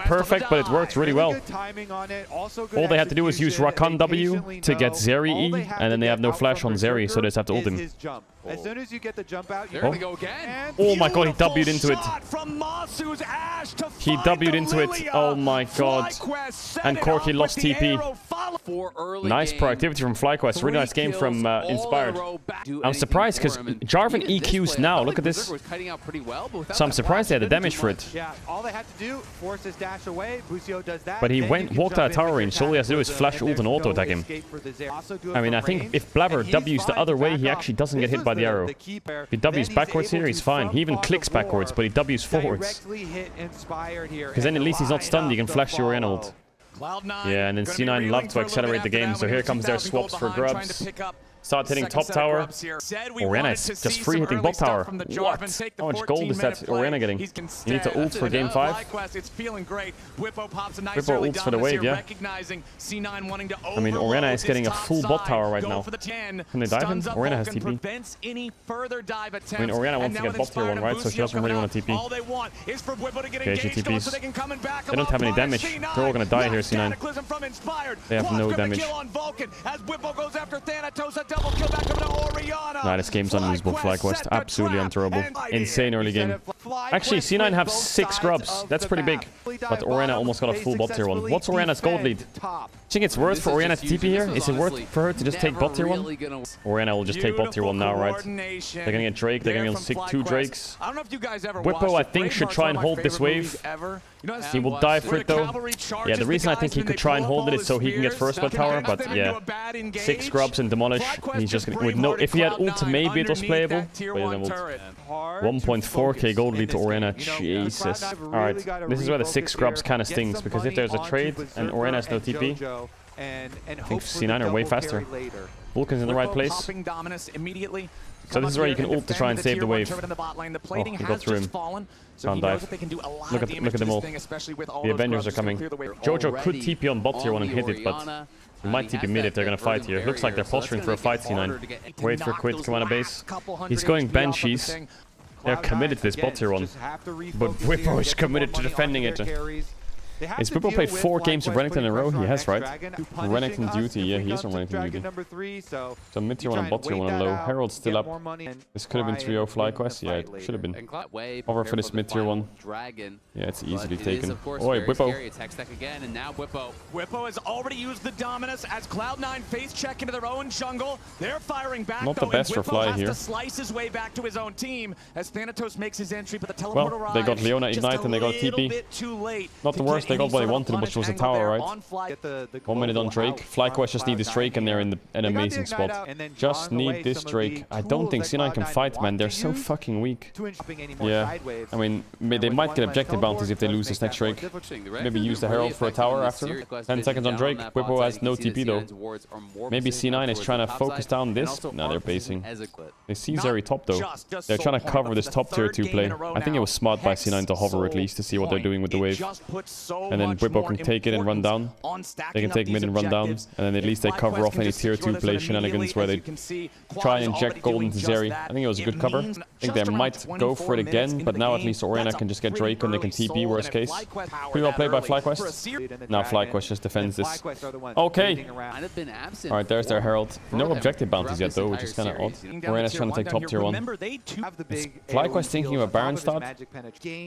perfect, but it worked really well. All they had to do was use Rakan W to get Zeri E, and then they have no flash on Zeri, so they just have to ult him. As soon as you get the jump out, you're gonna go again. Oh my god, he W'd into it. He W'd into it. Oh my god. And Corki lost TP. Nice proactivity from Flyquest. Really nice game from Inspired. I'm surprised because Jarvan EQs now. Look at this. So I'm surprised they had the damage for it. Yeah, all they had to do, force his dash away. Busio does that. But he walked out of tower range, so all he has to do is flash ult and auto attack him. I mean, I think if Blabber W's the other way, he actually doesn't get hit by the arrow. If he W's backwards here, he's fine. He even clicks backwards, but he W's forwards. Because then at least he's not stunned, he can flash the Orianna ult. Yeah, and then C9 love to accelerate the game, so here comes their swaps for grubs. Start hitting top tower. Orianna is just free hitting bot tower. What? How much gold is that Orianna getting? You need to ult for game 5? Bwipo ults for the wave, yeah? I mean, Orianna is getting a full bot tower right now. Can they dive him? Orianna has TP. I mean, Orianna wants to get bot tier 1, right? So she doesn't really want to TP. Okay, she TPs. They don't have any damage. They're all gonna die here, C9. They have no damage. Nah, this game's unusable for Flyquest. Absolutely unthrottable. Insane early game. Actually, C9 have 6 grubs. That's pretty big. But Orianna almost got a full bot tier 1. What's Orianna's gold lead? Think it's worth for Orianna to TP here? Is it worth for her to just take bot tier 1? Orianna will just take bot tier 1 now, right? They're gonna get Drake. They're gonna stick 2 Drakes. Bwipo, I think, should try and hold this wave. He will die for it though. Yeah, the reason I think he could try and hold it is so he can get first blood tower, but yeah. 6 grubs and demolish. He's just gonna, with no, if he had ult, maybe it was playable. But he didn't ult. 1.4k gold lead to Orianna. Jesus. Alright, this is where the 6 grubs kind of stings, because if there's a trade and Orianna has no TP, I think C9 are way faster. Vulcan's in the right place. So this is where you can ult to try and save the wave. Oh, he got through him. Can't dive. Look at them all. The Avengers are coming. Jojo could TP on bot tier 1 and hit it, but We might TP mid if they're gonna fight here. Looks like they're posturing for a fight, C9. Wait for Quid to come on a base. He's going Banshees. They're committed to this bot tier 1. But Whippo is committed to defending it. Has Whippo played 4 games of Renekton in a row? He has, right? Renekton duty, yeah, he is on Renekton duty. So mid tier 1 and bot tier 1 on low. Herald's still up. This could have been 3-0 Flyquest. Yeah, it should have been. Over for this mid tier 1. Yeah, it's easily taken. Oi, Whippo. Whippo has already used the Dominus as Cloud9 face check into their own jungle. They're firing back. Not the best for Fly here. Has to slice his way back to his own team as Thanatos makes his entry, but the teleport arrives. They got Leona Ignite and they got TP. Not the worst. They got what they wanted, which was a tower, right? 1 minute on Drake. Flyquest just need this Drake and they're in an amazing spot. Just need this Drake. I don't think C9 can fight, man. They're so fucking weak. Yeah, I mean, they might get objective bounties if they lose this next Drake. Maybe use the Herald for a tower after. 10 seconds on Drake. Whippo has no TP though. Maybe C9 is trying to focus down this. No, they're basing. They see Zeri top though. They're trying to cover this top tier 2 play. I think it was smart by C9 to hover at least to see what they're doing with the wave. And then Whippo can take it and run down. They can take mid and run down. And then at least they cover off any tier 2 play shenanigans where they try and inject gold into Zeri. I think it was a good cover. I think they might go for it again, but now at least Orianna can just get Drake and they can TP, worst case. Pretty well played by Flyquest. Now Flyquest just defends this. Okay. Alright, there's their Herald. No objective bounties yet though, which is kind of odd. Orianna's trying to take top tier 1. Is Flyquest thinking of a Baron start? I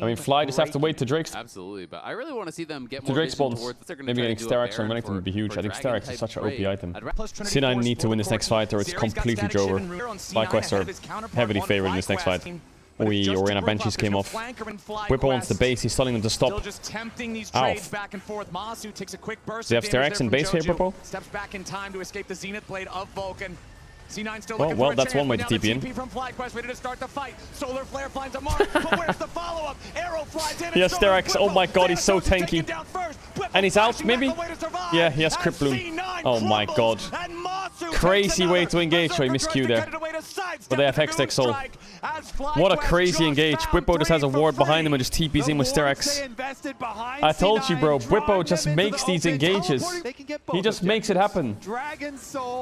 mean, Fly just have to wait to Drake's. Absolutely, but I really want to see them get To more Drake's vision spawns. towards they're gonna Maybe try getting to do a Sterak's on Baron Renekton would be huge. I think Dragon Sterak's is type such an trade. OP item. C9 need to win this next fight or it's completely over. Flyquest are heavily favored in this next fight. Orianna Banshees came off. Whippo wants the base, he's telling them to stop. Ow. They have Sterak's in base here, Whippo? Steps back in time to escape the Zenith Blade of Vulcan. C9 still well, that's one way to TP in. From Flyquest, ready to start the fight. Solar Flare finds a Marc, but where's the follow-up? Arrow flies in. He has Sterak's. Oh my god, he's so tanky. And he's out, maybe? Yeah, he has Crypt Bloom. Oh my god. Crazy way to engage. So he missed Q there. But they have Hextech Soul. What a crazy engage. Whippo just has a ward behind him and just TPs in with Sterak's. I told you, bro. Whippo just makes these engages. He just makes it happen.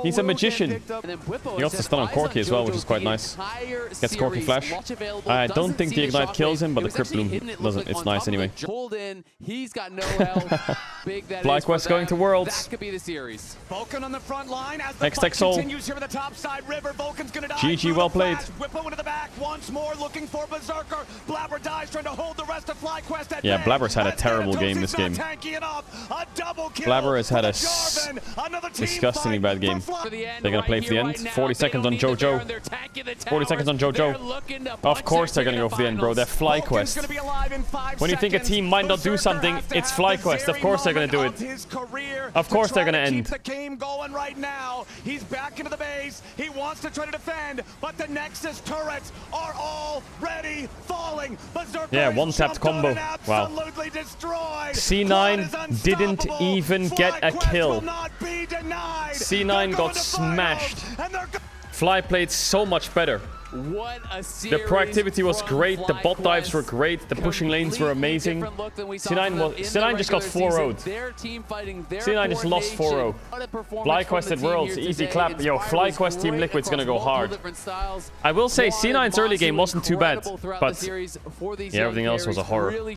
He's a magician. He got the stun on Corki as well, which is quite nice. Gets Corki Flash. I don't think the Ignite kills him, but the Crypt Bloom doesn't. It's nice anyway. Flyquest going to Worlds. Vulcan on the front line as the Hextech Soul. continues here with the top side river. Vulcan's gonna die. GG, well played. Whippo into the back once more, looking for Berserker. Blabber dies, trying to hold the rest of Flyquest at Yeah, bay. Blabber's had a terrible game this game. Blabber has had a disgustingly bad game. They're gonna play for the end. 40 seconds on JoJo. 40 seconds on JoJo. Of course they're gonna go for the end, bro. They're Flyquest. When you think a team might not do something, it's Flyquest. Of course they're gonna do it. Of course they're gonna end. The game going right now. He's back into the base. He wants to try to defend, but the Nexus turrets are already falling. Berserker Yeah, one-tapped combo. Wow. C9 didn't even get a kill. C9 got smashed. Fly played so much better. What a the proactivity was great, the bot dives were great, the pushing lanes were amazing. C9 just got 4-0'd. C9 just lost 4-0. Flyquest at Worlds, easy clap. Yo, Flyquest Team Liquid's gonna go hard. I will say C9's early game wasn't too bad, but yeah, everything else was a horror.